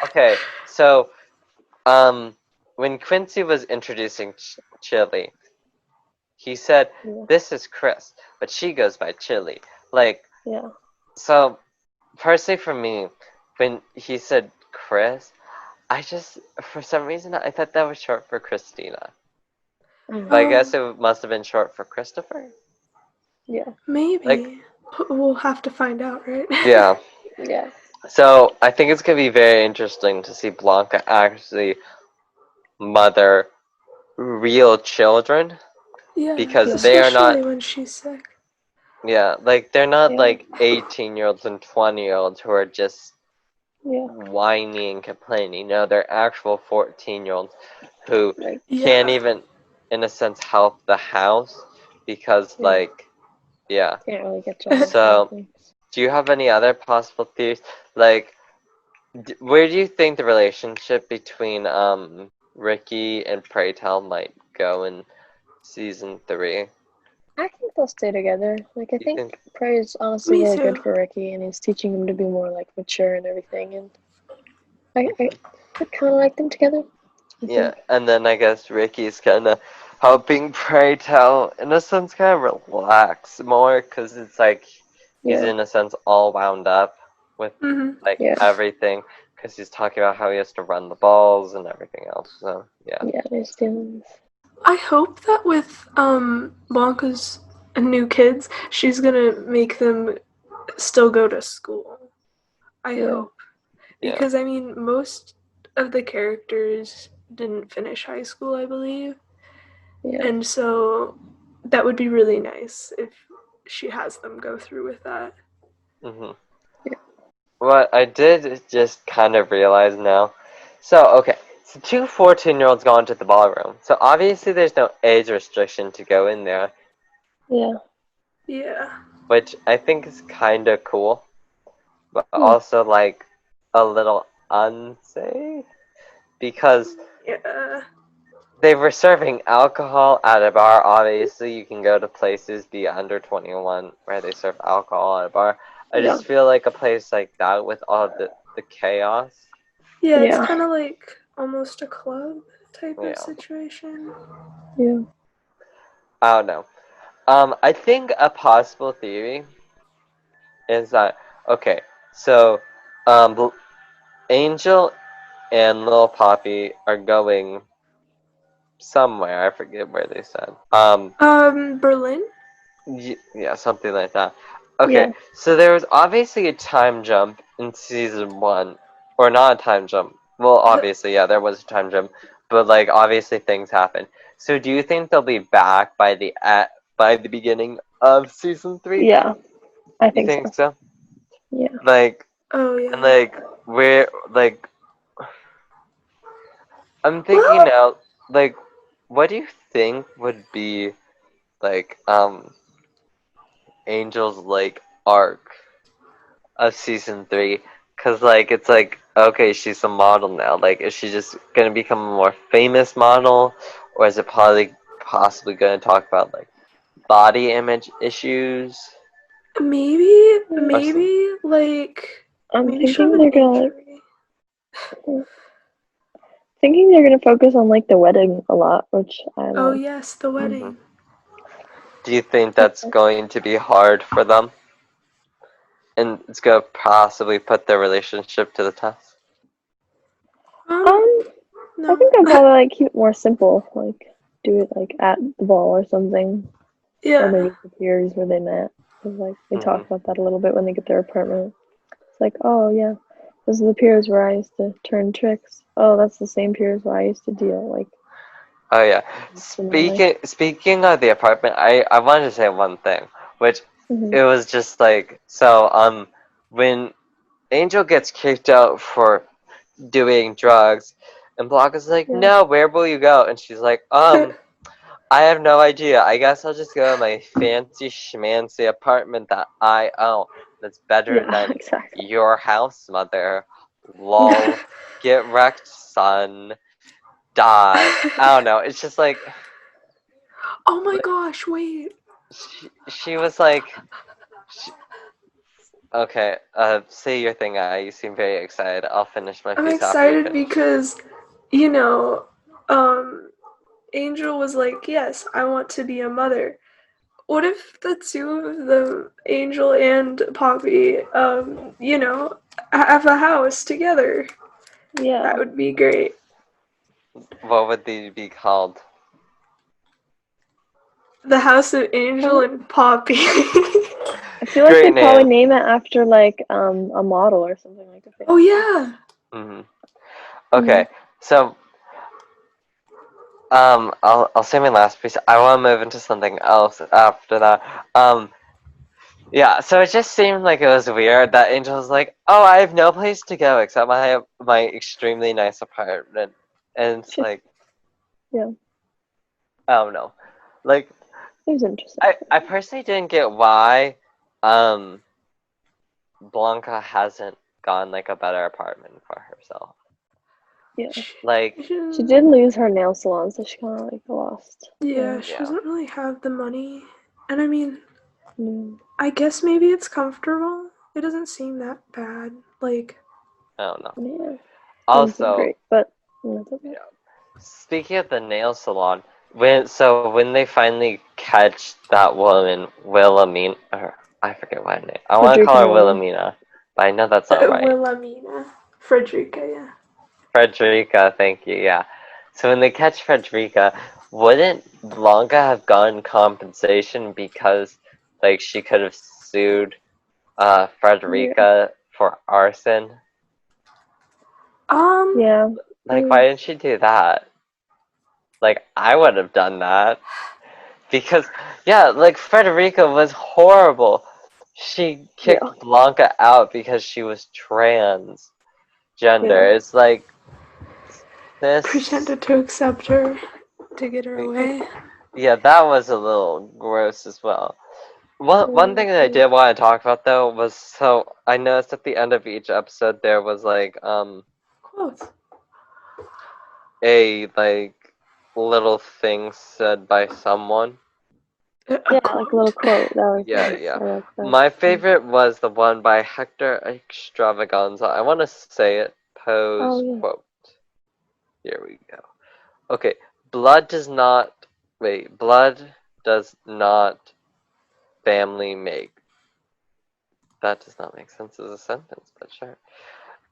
Okay, so when Quincy was introducing Chili, he said, "This is Chris," but she goes by Chili. Like, so personally for me, when he said Chris, I just, for some reason, I thought that was short for Christina. But I guess it must have been short for Christopher. Yeah. Maybe. Like, we'll have to find out, right? Yeah. Yeah. So I think it's gonna be very interesting to see Blanca actually mother real children. Yeah, Because they are not. especially when she's sick. Yeah, like they're not like 18-year-olds and 20-year-olds who are just whiny and complaining. No, they're actual 14-year-olds who can't even, in a sense, help the house because, like, can't really get jobs. So, do you have any other possible theories? Like, where do you think the relationship between Ricky and Pray Tell might go in season 3? I think they'll stay together. Like, I think Prey is honestly really good for Ricky, and he's teaching him to be more, like, mature and everything, and I kind of like them together. Yeah, and then I guess Ricky's kind of helping Pray Tell, in a sense, kind of relax more, because it's like he's, in a sense, all wound up with, like, everything, because he's talking about how he has to run the balls and everything else, so, yeah. Yeah, there's feelings. I hope that with Blanca's new kids, she's gonna make them still go to school. I hope. Because, I mean, most of the characters didn't finish high school, I believe. Yeah. And so that would be really nice if she has them go through with that. What I did just kind of realize now. So, okay. So 2 14-year-olds go into the ballroom. So obviously there's no age restriction to go in there. Yeah. Which I think is kind of cool. But also, like, a little unsafe. Because they were serving alcohol at a bar. Obviously, you can go to places, be under 21, where they serve alcohol at a bar. I just feel like a place like that with all the chaos. Yeah, it's kind of like almost a club type of situation. Yeah. I don't know. I think a possible theory is that, okay, so, Angel and Lil Papi are going somewhere. I forget where they said. Berlin? Yeah, something like that. Okay, so there was obviously a time jump in season 1. Or not a time jump. Well, obviously, yeah, there was a time jump. But, like, obviously things happen. So do you think they'll be back by the beginning of season 3? Yeah, I think, you think so. Yeah. Like, and, like, where, like, I'm thinking now, like, what do you think would be, like, Angel's, like, arc of season 3? Because, like, it's like, okay, she's a model now. Like, is she just gonna become a more famous model? Or is it possibly gonna talk about, like, body image issues? Maybe, like, I'm maybe thinking they're gonna focus on, like, the wedding a lot, which I like. Oh yes, the wedding. Do you think that's going to be hard for them? And it's gonna possibly put their relationship to the test? No. I think they'll probably, like, keep it more simple, like, do it, like, at the ball or something. Yeah. Or maybe the piers where they met. Like, they talk about that a little bit when they get their apartment. It's like, oh yeah, those are the piers where I used to turn tricks. Oh, that's the same piers where I used to deal. Like, oh yeah. Speaking of the apartment, I wanted to say one thing, which it was just like, so when Angel gets kicked out for doing drugs, and Blanca's like, no, where will you go? And she's like, I have no idea. I guess I'll just go to my fancy schmancy apartment that I own. That's better than your house, mother. Lol. Get wrecked, son. Die. I don't know. It's just like. Oh my gosh! Wait. She was like. Okay. Say your thing. You seem very excited. I'll finish my piece. I'm excited because, you know, Angel was like, yes, I want to be a mother. What if the two of them, Angel and Poppy, have a house together? Yeah. That would be great. What would they be called? The House of Angel and Poppy. I feel like Great they'd probably name. name it after like a model or something like that. Oh yeah. Okay, so I'll say my last piece. I want to move into something else after that. Yeah, so it just seemed like it was weird that Angel was like, "Oh, I have no place to go except my extremely nice apartment," and it's like, Yeah. I don't know, like It was interesting. I personally didn't get why, Blanca hasn't gotten like a better apartment for herself. Yeah. Like She did lose her nail salon, so she kind of like lost. Yeah, she doesn't really have the money. And I mean, Mm. I guess maybe it's comfortable. It doesn't seem that bad. Like, I don't know. Yeah. Also, great, but that's okay. speaking of the nail salon, when they finally catch that woman, Wilhelmina, or I forget what her name. I want to call her Wilhelmina, but I know that's not right. Wilhelmina. Frederica, yeah. Frederica, thank you, yeah. So when they catch Frederica, wouldn't Blanca have gotten compensation because, like, she could have sued Frederica for arson? Yeah. Like, why didn't she do that? Like, I would have done that. Because, yeah, like, Frederica was horrible. She kicked Blanca out because she was transgender. It's like, this... Pretended to accept her to get her away. Yeah, that was a little gross as well. One thing that I did want to talk about, though, was, so, I noticed at the end of each episode there was, like, quotes. A, like, little thing said by someone. Like a little quote. That was Yeah. like that. My favorite was the one by Hector Extravaganza. I want to say it. Pose quote. Here we go. Okay. Blood does not family make. That does not make sense as a sentence, but sure.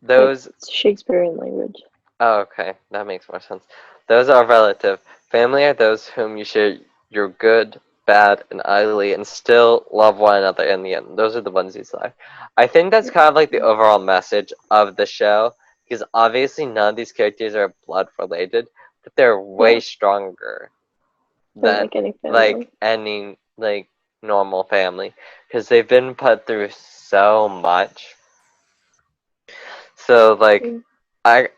It's Shakespearean language. Oh, okay. That makes more sense. Those are relative. Family are those whom you share your good, bad, and ugly, and still love one another in the end. Those are the ones you select. I think that's kind of like the overall message of the show, because obviously none of these characters are blood related, but they're way stronger than any normal family, because they've been put through so much. So I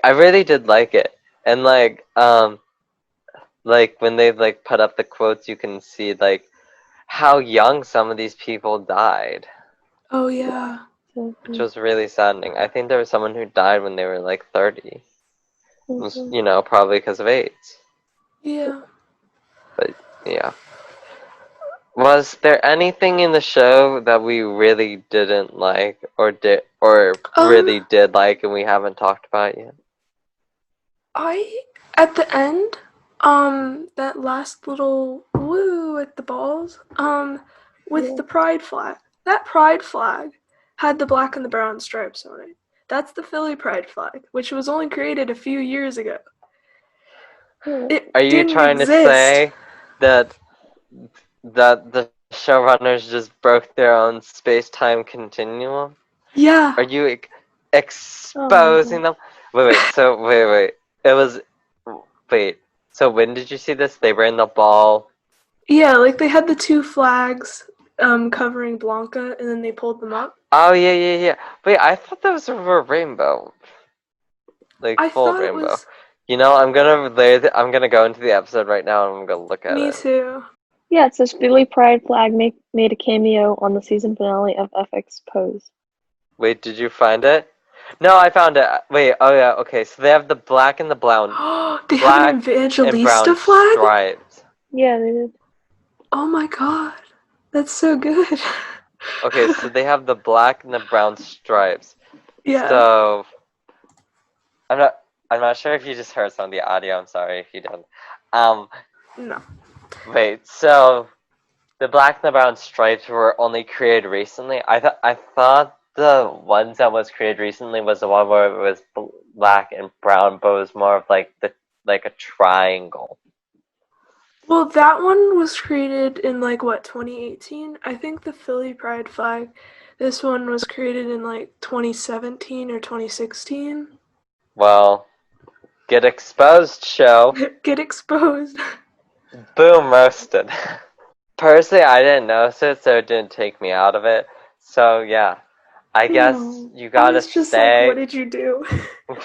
really did like it, and when they put up the quotes, you can see how young some of these people died. Oh yeah. Which was really saddening. I think there was someone who died when they were 30. Probably because of AIDS. Yeah. But yeah. Was there anything in the show that we really didn't like, or really did like, and we haven't talked about yet? At the end, that last little woo at the balls, with the pride flag. That pride flag had the black and the brown stripes on it. That's the Philly pride flag, which was only created a few years ago. Are you trying to say that the showrunners just broke their own space-time continuum? Yeah. Are you exposing them? Wait. It was... Wait. So when did you see this? They were in the ball. Yeah, they had the two flags covering Blanca, and then they pulled them up. Oh, yeah. Wait, I thought that was a rainbow. Full rainbow. I'm gonna go into the episode right now, and I'm gonna look at it. Me too. Yeah, it says Philly Pride flag made a cameo on the season finale of FX Pose. Wait, did you find it? No, I found it. Wait, oh yeah, okay. So they have the black and the brown. They have an Evangelista flag? Stripes. Yeah, they did. Oh my god. That's so good. Okay, so they have the black and the brown stripes. Yeah. So I'm not sure if you just heard some of the audio. I'm sorry if you didn't. No. Wait, so the black and the brown stripes were only created recently? I thought the ones that was created recently was the one where it was black and brown, but it was more of like a triangle. Well, that one was created in 2018? I think the Philly Pride flag, this one was created in 2017 or 2016. Well, get exposed, show. Get exposed. Boom, roasted. Personally, I didn't notice it, so it didn't take me out of it. So yeah, I guess you gotta I was just say. what did you do?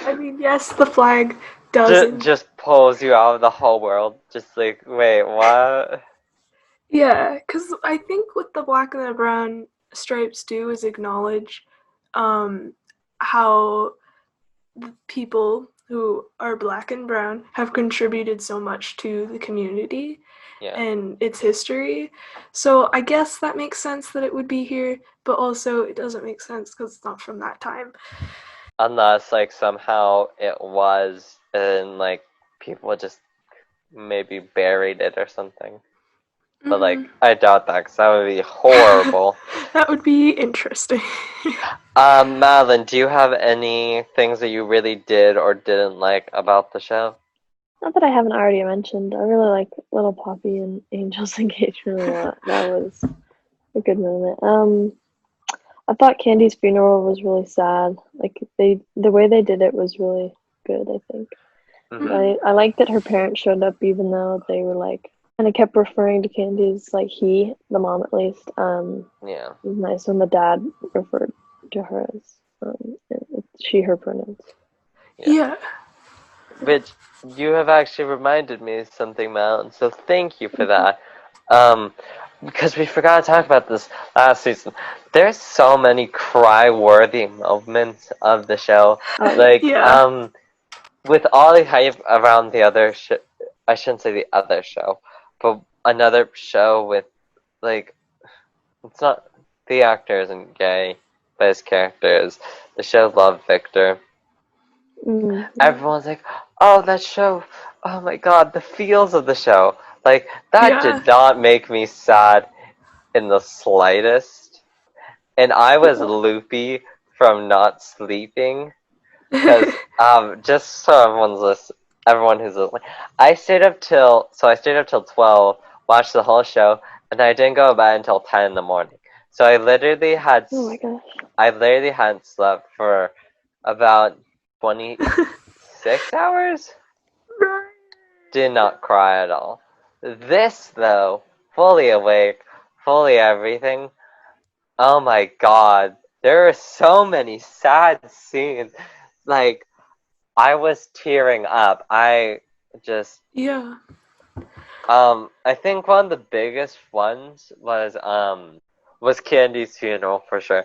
I mean, yes, the flag doesn't. Just pulls you out of the whole world. Just like, wait, what? Yeah, because I think what the black and the brown stripes do is acknowledge how the people who are black and brown have contributed so much to the community and its history. So I guess that makes sense that it would be here, but also it doesn't make sense because it's not from that time. Unless, somehow it was, and, people just maybe buried it or something. But, I doubt that, because that would be horrible. That would be interesting. Madeline, do you have any things that you really did or didn't like about the show? Not that I haven't already mentioned. I really like Lil Papi and Angel's engagement a lot. That was a good moment. I thought Candy's funeral was really sad. The way they did it was really good, I think. Mm-hmm. I liked that her parents showed up even though they were kind of kept referring to Candy as he, the mom at least. Yeah. It was nice when the dad referred to her as she, her pronouns. Yeah. Which you have actually reminded me of something, Madeline, so thank you for that. Because we forgot to talk about this last season. There's so many cry-worthy moments of the show. With all the hype around the other show, I shouldn't say the other show, but another show with, it's not, the actor isn't gay, but his character is. The show Love Victor. Mm-hmm. Everyone's like, oh, that show, oh my god, the feels of the show. That did not make me sad in the slightest. And I was loopy from not sleeping. Because, just so everyone who's listening, I stayed up till 12, watched the whole show, and I didn't go to bed until 10 in the morning. So I literally had, oh my gosh. I literally hadn't slept for about 26 hours? Did not cry at all. This, though, fully awake, fully everything, oh my god, there are so many sad scenes. I was tearing up. I just... Yeah. I think one of the biggest ones was Candy's funeral, for sure.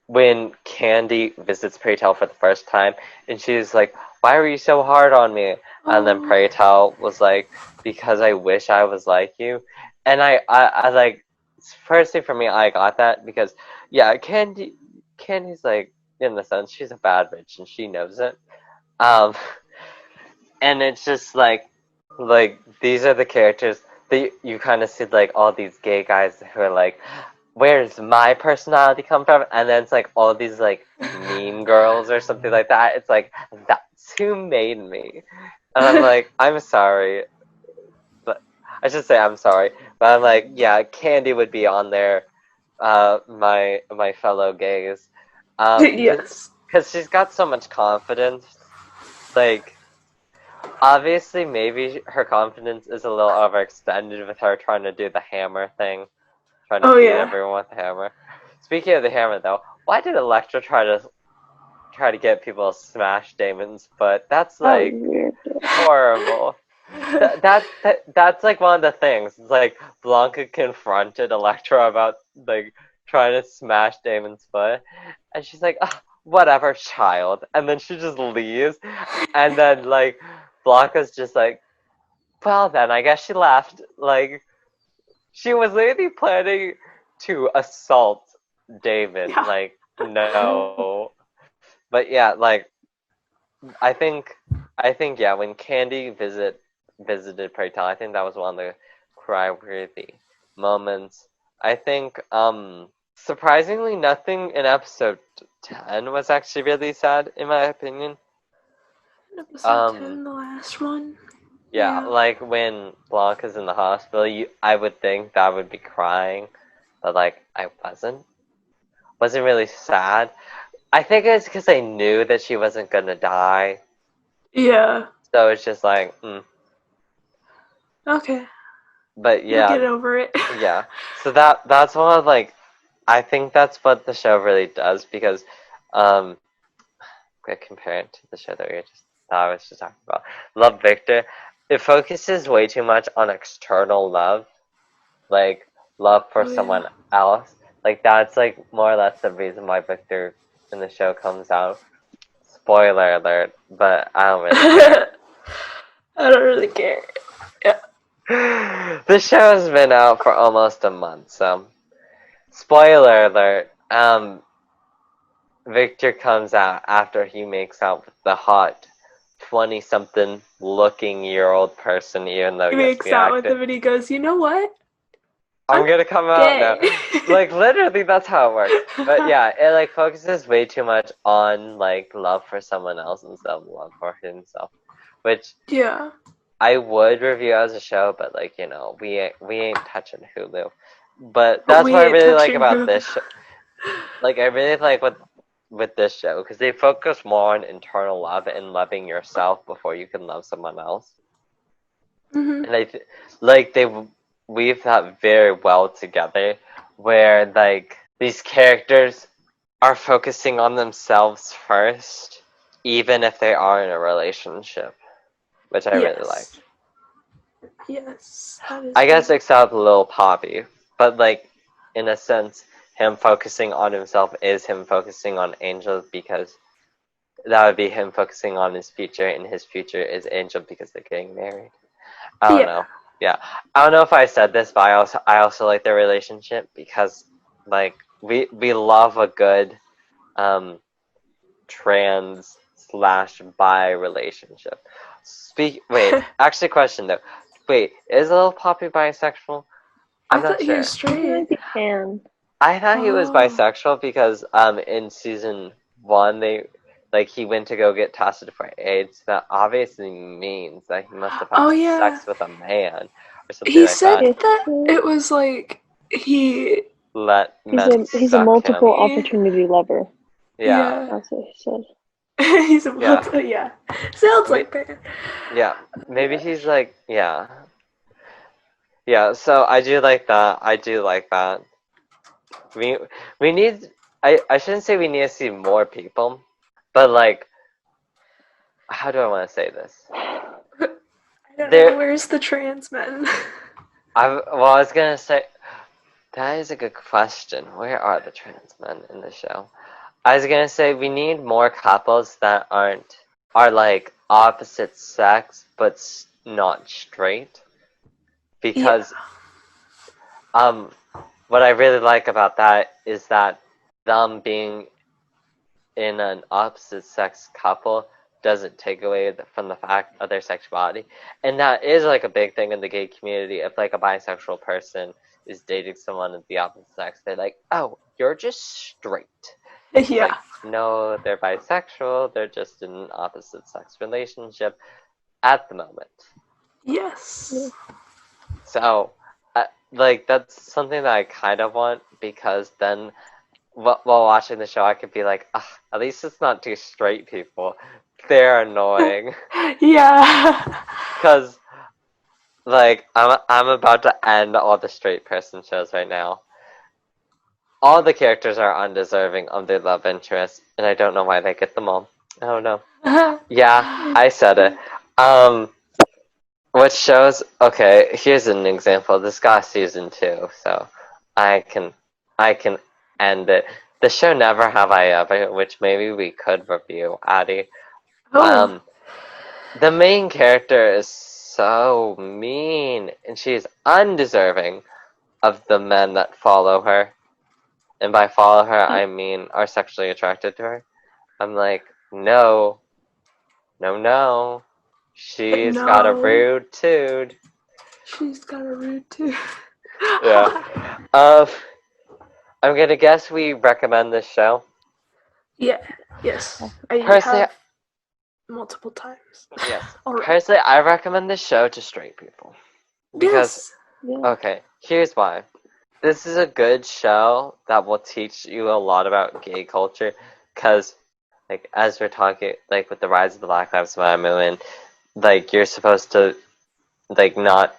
When Candy visits Pray Tell for the first time, and she's like, why were you so hard on me? And then Pray Tell was like, because I wish I was like you. And I firstly for me, I got that because, yeah, Candy's in the sense, she's a bad bitch and she knows it. And it's just these are the characters that you kind of see, all these gay guys who are where does my personality come from? And then it's all these mean girls or something like that. It's that's who made me. And I'm I'm sorry. But I should say I'm sorry. But I'm yeah, Candy would be on there, my fellow gays. Yes. Because she's got so much confidence. Obviously, maybe her confidence is a little overextended with her trying to do the hammer thing. Trying to beat everyone with the hammer. Speaking of the hammer, though, why did Elektra try to get people to smash Damon's foot? That's horrible. That's one of the things. It's Blanca confronted Elektra about trying to smash Damon's foot, and she's like, oh, whatever, child. And then she just leaves, and then Blanca's just well then, I guess she left. She was literally planning to assault Damon. Yeah. No. But yeah, I think yeah, when Candy visited Praytell, I think that was one of the cry-worthy moments. I think surprisingly nothing in episode 10 was actually really sad in my opinion. Episode 10, the last one. Yeah, like when Blanca's in the hospital, I would think that I would be crying, but like I wasn't really sad. I think it's because I knew that she wasn't gonna die. Yeah. So it's just like, Okay. But yeah. You'll get over it. Yeah. So that's one of like, I think that's what the show really does because, compared to the show that I was just talking about, Love Victor, it focuses way too much on external love, like love for someone else. Like that's like more or less the reason why Victor in the show comes out. Spoiler alert, but I don't really care. I don't really care. Yeah. The show has been out for almost a month, so spoiler alert. Victor comes out after he makes out with the hot 20-something looking year-old person, even though he makes out with him and he goes, "You know what? I'm gonna come out now." Like literally, that's how it works. But yeah, it like focuses way too much on like love for someone else instead of love for himself, which I would review as a show, but like we ain't touching Hulu. But that's what I really like about this show. Like I really like with this show because they focus more on internal love and loving yourself before you can love someone else. And they weave that very well together, where like these characters are focusing on themselves first, even if they are in a relationship, which I really like. Yes, I guess except Lil Papi, but like in a sense, him focusing on himself is him focusing on Angel because that would be him focusing on his future, and his future is Angel because they're getting married. I don't know. Yeah, I don't know if I said this, but I also like their relationship because like we love a good trans/bi relationship. Actually, question though. Wait, is Lil Papi bisexual? I'm not sure. He was straight. I thought he was bisexual because in season 1 he went to go get tested for AIDS. That obviously means that he must have had sex with a man or something he like that. He said that it was like he's a multiple opportunity lover. Yeah. That's what he said. He's a multiple, sounds like that. Yeah, maybe he's like, yeah, so I do like that. We need, I shouldn't say we need to see more people, but like, how do I want to say this? I don't know, where's the trans men? I was gonna say, that is a good question. Where are the trans men in the show? I was gonna say we need more couples that are like opposite sex but not straight, because what I really like about that is that them being in an opposite sex couple doesn't take away from the fact of their sexuality, and that is like a big thing in the gay community. If like a bisexual person is dating someone of the opposite sex, they're like, "Oh, you're just straight." Like, no, they're bisexual. They're just in an opposite sex relationship at the moment. Yes. So, like, that's something that I kind of want, because then while watching the show, I could be like, at least it's not two straight people. They're annoying. Because, like, I'm about to end all the straight person shows right now. All the characters are undeserving of their love interests, and I don't know why they get them all. I don't know. Yeah, I said it. What shows? Okay, here's an example. This got season 2, so I can end it. The show Never Have I Ever, which maybe we could review, Addie. The main character is so mean, and she's undeserving of the men that follow her. And by follow her, I mean are sexually attracted to her. I'm like, no. No. She's got a rude tude. She's got a rude tude. Yeah. I'm gonna guess we recommend this show. Yeah. Yes. I Personally, have multiple times. yes. Alright. Personally, I recommend this show to straight people. Because, Yes. okay, here's why. This is a good show that will teach you a lot about gay culture. Because, like, as we're talking, like, with the rise of the Black Lives Matter movement, like, you're supposed to, like, not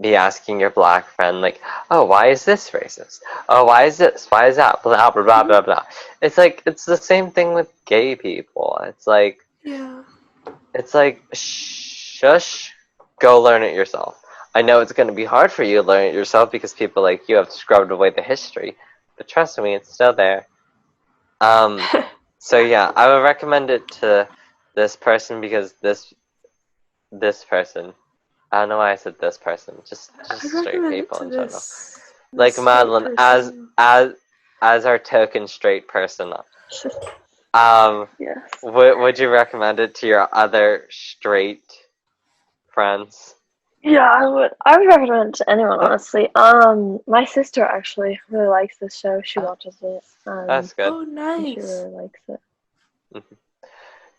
be asking your black friend, like, oh, why is this racist? Oh, why is this? Why is that? Blah, blah, blah, blah, blah. It's like, it's the same thing with gay people. It's like, shush, go learn it yourself. I know it's going to be hard for you to learn it yourself because people like you have scrubbed away the history, but trust me, it's still there. So yeah, I would recommend it to this person because this person, I don't know why I said this person, just straight people in general. Like Madeline, as our token straight person. Yes. Would you recommend it to your other straight friends? Yeah, I would recommend it to anyone, honestly. My sister actually really likes this show. She watches it. That's good. Oh, nice. She really likes it.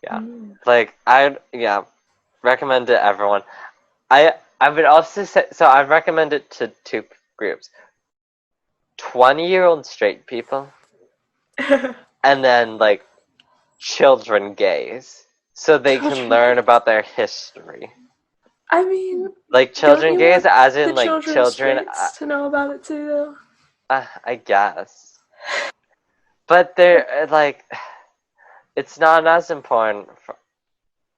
Yeah. Like, I'd recommend it to everyone. I would also say, so I'd recommend it to two groups. 20-year-old straight people, and then, like, children gays. So they can learn about their history. I mean, like children gays, as in like children. To know about it too, though. I guess, but they're like, it's not as important.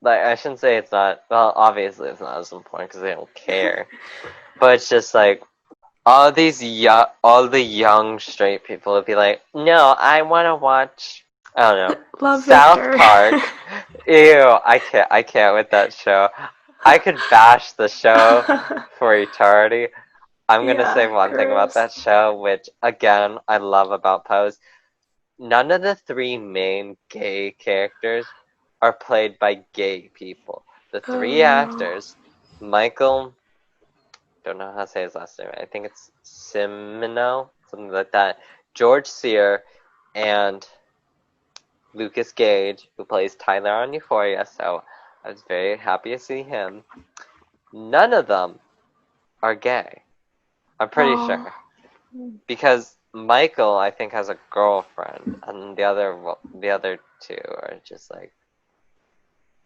Like I shouldn't say it's not. Well, obviously it's not as important because they don't care. But it's just like all the young straight people would be like, no, I want to watch. I don't know. South Park. Ew, I can't with that show. I could bash the show for eternity. I'm gonna say one thing about that show, which again I love about Pose. None of the three main gay characters are played by gay people. The three actors, Michael, don't know how to say his last name. I think it's Cimino, something like that. George Sear and Lucas Gage, who plays Tyler on Euphoria, so I was very happy to see him. None of them are gay. I'm pretty sure. Because Michael, I think, has a girlfriend, and the other two are just like,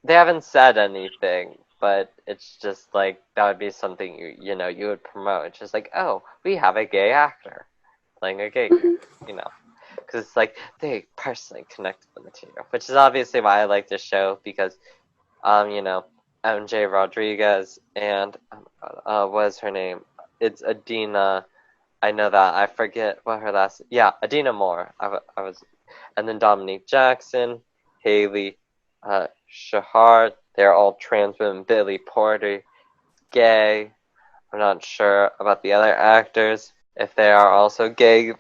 they haven't said anything, but it's just like, that would be something you would promote. It's just like, oh, we have a gay actor playing a gay character, because it's like they personally connect to the material, which is obviously why I like this show, because MJ Rodriguez and what is her name? It's Adina. I know that. I forget what her last. Yeah, Adina Moore. I was, and then Dominique Jackson, Haley, Shahar. They're all trans women. Billy Porter, gay. I'm not sure about the other actors if they are also gay,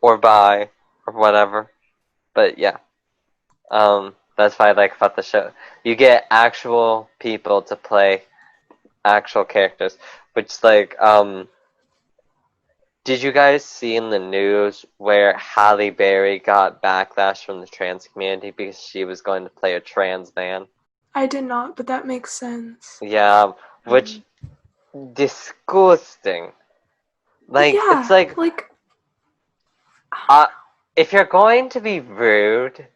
or bi or whatever. But yeah, that's what I like about the show. You get actual people to play actual characters, which did you guys see in the news where Halle Berry got backlash from the trans community because she was going to play a trans man? I did not, but that makes sense. Yeah, which disgusting. It's like if you're going to be rude,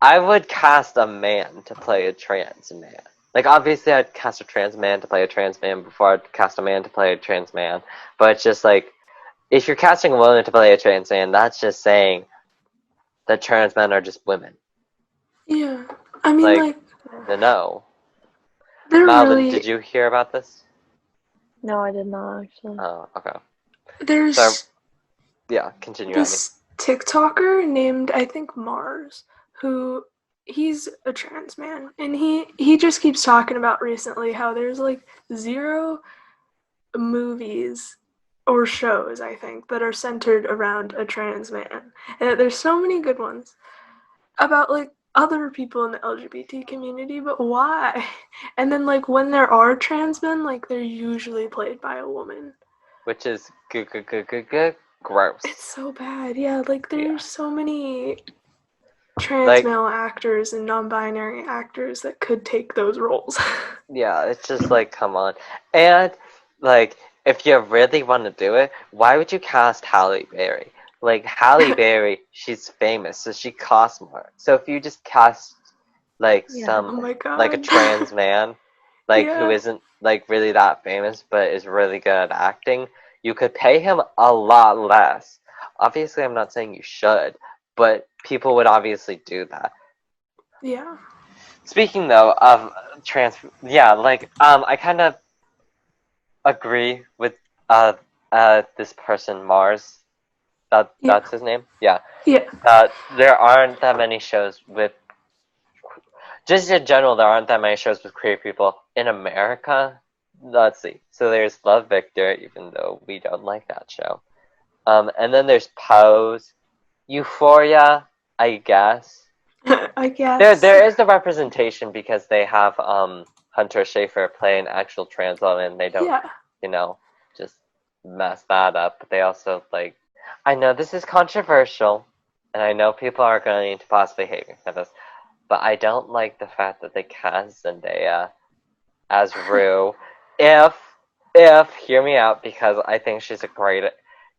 I would cast a man to play a trans man. Like, obviously, I'd cast a trans man to play a trans man before I'd cast a man to play a trans man. But it's just like, if you're casting a woman to play a trans man, that's just saying that trans men are just women. Yeah. I mean, no. Madeline, did you hear about this? No, I did not, actually. Oh, okay. There's... yeah, continue, this TikToker named, I think, Mars, who... he's a trans man, and he just keeps talking about recently how there's, 0 movies or shows, I think, that are centered around a trans man. And there's so many good ones about, other people in the LGBT community, but why? And then, like, when there are trans men, like, they're usually played by a woman. Which is gross. It's so bad. Yeah, like, there's so many trans Like, male actors and non-binary actors that could take those roles. yeah, it's just like, come on. And, like, if you really want to do it, why would you cast Halle Berry? Like, Halle Berry, she's famous, so she costs more. So if you just cast, like, Oh my God. like a trans man, like, who Yeah. isn't, like, really that famous, but is really good at acting, you could pay him a lot less. Obviously, I'm not saying you should, but people would obviously do that. Yeah. Speaking, though, of like, I kind of agree with, this person, Mars. That's his name? Yeah. Yeah. There aren't that many shows with, just in general, there aren't that many shows with queer people in America. Let's see. So there's Love, Victor, even though we don't like that show. And then there's Pose, Euphoria, I guess. I guess. There is the representation because they have Hunter Schafer play an actual trans woman. They don't, just mess that up. But they also, like, I know this is controversial, and I know people are going to possibly hate me for this, but I don't like the fact that they cast Zendaya as Rue. If hear me out, because I think she's a great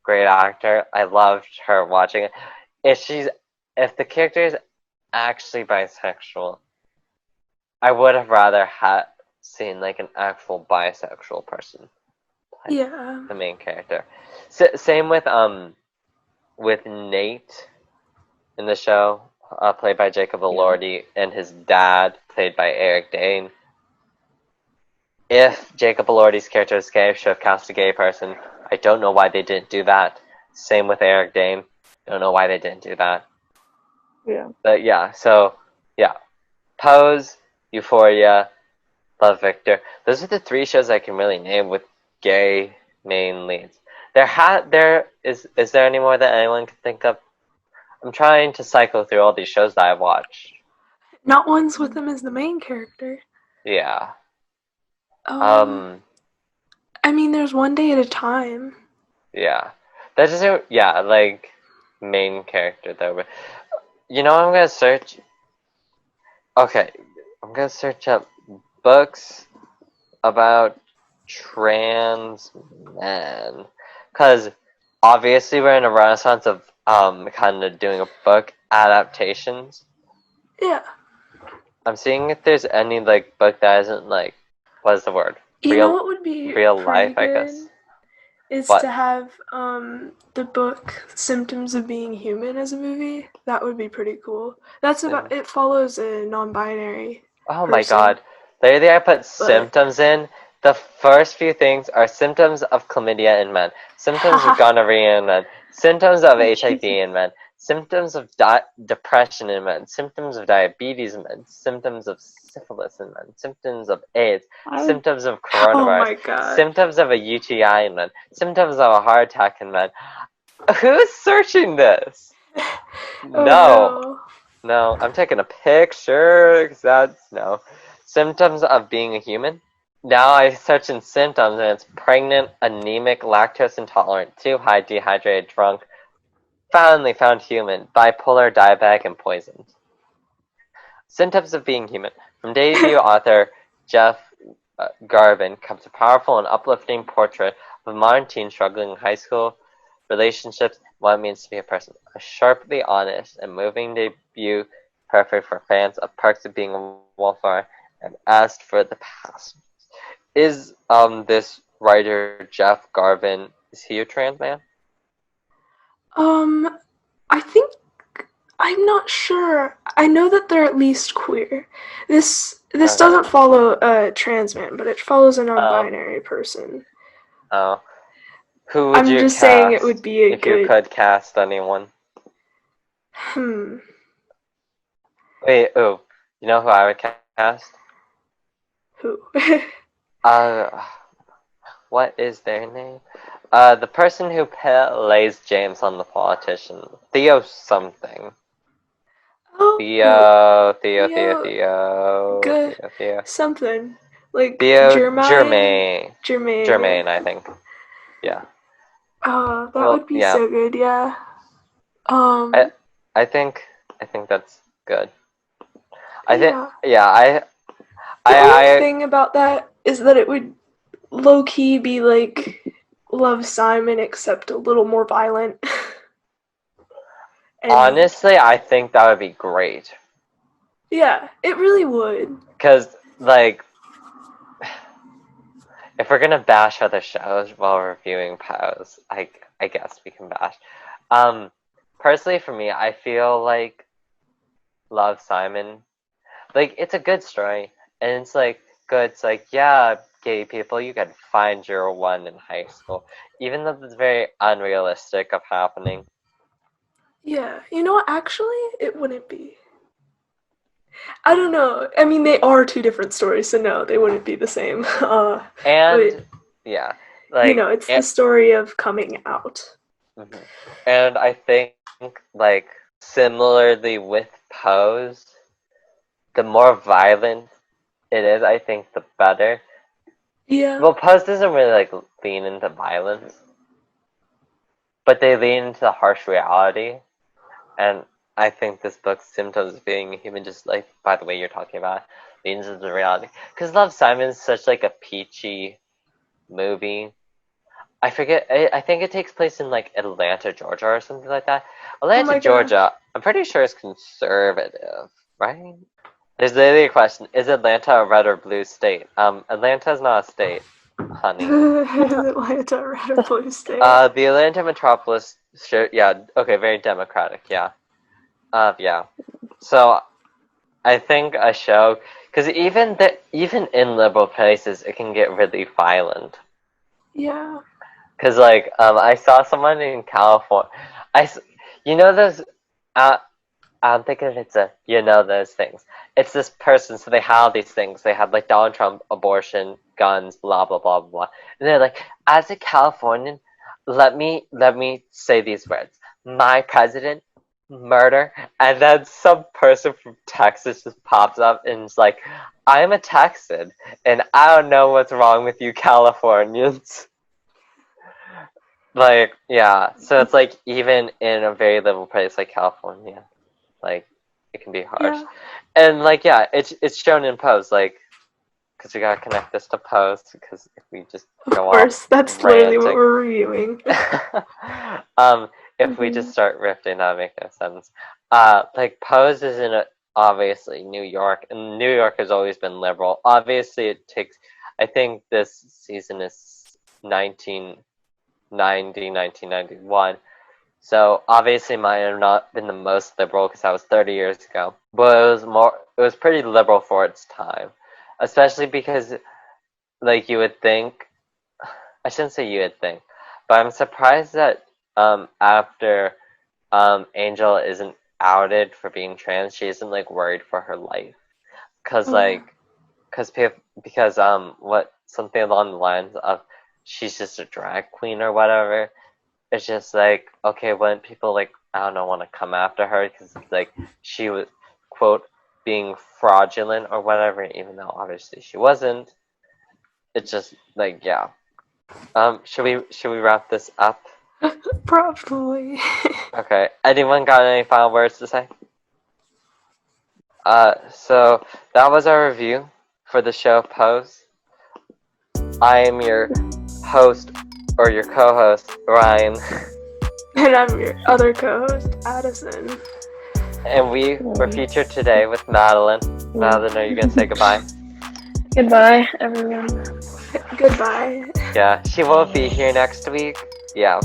actor. I loved her watching it. If the character is actually bisexual, I would have rather seen like an actual bisexual person play the main character. Same with Nate in the show, played by Jacob Elordi, and his dad, played by Eric Dane. If Jacob Elordi's character is gay, should have cast a gay person. I don't know why they didn't do that. Same with Eric Dane. Don't know why they didn't do that. Yeah. But yeah, so yeah. Pose, Euphoria, Love, Victor. Those are the 3 shows I can really name with gay main leads. Is there any more that anyone can think of? I'm trying to cycle through all these shows that I've watched. Not ones with him as the main character. Yeah. I mean, there's One Day at a Time. Yeah. That doesn't. Yeah, like main character though. But, I'm gonna search. Okay, I'm gonna search up books about trans men, because obviously we're in a renaissance of kind of doing a book adaptations. Yeah. I'm seeing if there's any like book that isn't like, what is the word? You know what would be real life, I guess. Is to have the book Symptoms of Being Human as a movie. That would be pretty cool. It follows a non-binary person. My God. Lately I put symptoms in. The first few things are symptoms of chlamydia in men, symptoms of gonorrhea in men, symptoms of HIV in men, symptoms of depression in men, symptoms of diabetes in men, symptoms of syphilis in men, symptoms of AIDS, symptoms of coronavirus, symptoms of a UTI in men, symptoms of a heart attack in men. Who's searching this? No, I'm taking a picture, because no. Symptoms of being a human. Now I search in symptoms, and it's pregnant, anemic, lactose intolerant, too high, dehydrated, drunk, finally found human, bipolar, diabetic, and poisoned. Symptoms of being human. From debut author Jeff Garvin comes a powerful and uplifting portrait of a modern teen struggling in high school relationships, what it means to be a person. A sharply honest and moving debut, perfect for fans of Perks of Being a Wallflower and Asked for the Past. Is this writer Jeff Garvin, is he a trans man? I think, I'm not sure. I know that they're at least queer. This doesn't follow a trans man, but it follows a non-binary person. Oh. Who would you cast? I'm just saying it would be if you could cast anyone. Wait, you know who I would cast? Who? What is their name? The person who plays James on The Politician. Theo something. Oh, Good. Theo. Something like Jermaine, Jermaine. I think. Yeah. Oh, that Well, would be yeah. so good. Yeah. I think that's good. I Yeah. think, yeah, The only thing about that is that it would low key be like Love, Simon, except a little more violent. Honestly, I think that would be great. Yeah, it really would. Because, like, if we're gonna bash other shows while reviewing Pose, I guess we can bash. Personally, for me, I feel like Love, Simon, like, it's a good story, and it's like good. It's like, yeah, gay people, you could find your one in high school, even though it's very unrealistic of happening. Yeah, you know what? Actually, it wouldn't be. I don't know. I mean, they are two different stories, so no, they wouldn't be the same. And yeah, like, it's the story of coming out. Mm-hmm. And I think, like, similarly with Pose, the more violent it is, I think the better. Yeah. Well, Pose doesn't really, like, lean into violence, but they lean into the harsh reality. And I think this book, Symptoms of Being Human, just, like, by the way you're talking about, leans into the reality. Because Love, Simon is such, like, a peachy movie. I forget, I think it takes place in, like, Atlanta, Georgia, or something like that. Atlanta, Georgia, I'm pretty sure is conservative, right? There's literally a question, is Atlanta a red or blue state? Atlanta's not a state, honey. Atlanta, a red or blue state? The Atlanta metropolis, sure, yeah, okay, very democratic, yeah. Yeah. So, I think a show, because even in liberal places, it can get really violent. Yeah. Because, like, I saw someone in California. Those. I'm thinking it's those things. It's this person, so they have these things. They have, like, Donald Trump, abortion, guns, blah blah blah blah. And they're like, as a Californian, let me say these words: my president, murder. And then some person from Texas just pops up and is like, I'm a Texan, and I don't know what's wrong with you Californians. Like, yeah, so it's like, even in a very liberal place like California, like, it can be harsh. Yeah. And, like, yeah, it's shown in Pose, like, because we gotta connect this to Pose, because if we just go off, of course, that's literally what we're reviewing. If we just start riffing, that would make no sense. Like, Pose is in obviously New York, and New York has always been liberal. Obviously, I think this season is 1991. So obviously mine have not been the most liberal because that was 30 years ago. But it was pretty liberal for its time. Especially because, like, you would think, I shouldn't say you would think, but I'm surprised that after Angel isn't outed for being trans, she isn't, like, worried for her life. Because something along the lines of, she's just a drag queen or whatever. It's just like, okay, when people, like, I don't know, want to come after her because, like, she was, quote, being fraudulent or whatever, even though obviously she wasn't. It's just like, yeah. Should we wrap this up? Probably. Okay. Anyone got any final words to say? So that was our review for the show Pose. I am your host, or your co-host, Ryan. And I'm your other co-host, Addison. And we were featured today with Madeline. Madeline, are you going to say goodbye? Goodbye, everyone. Goodbye. Yeah, she won't be here next week. Yeah.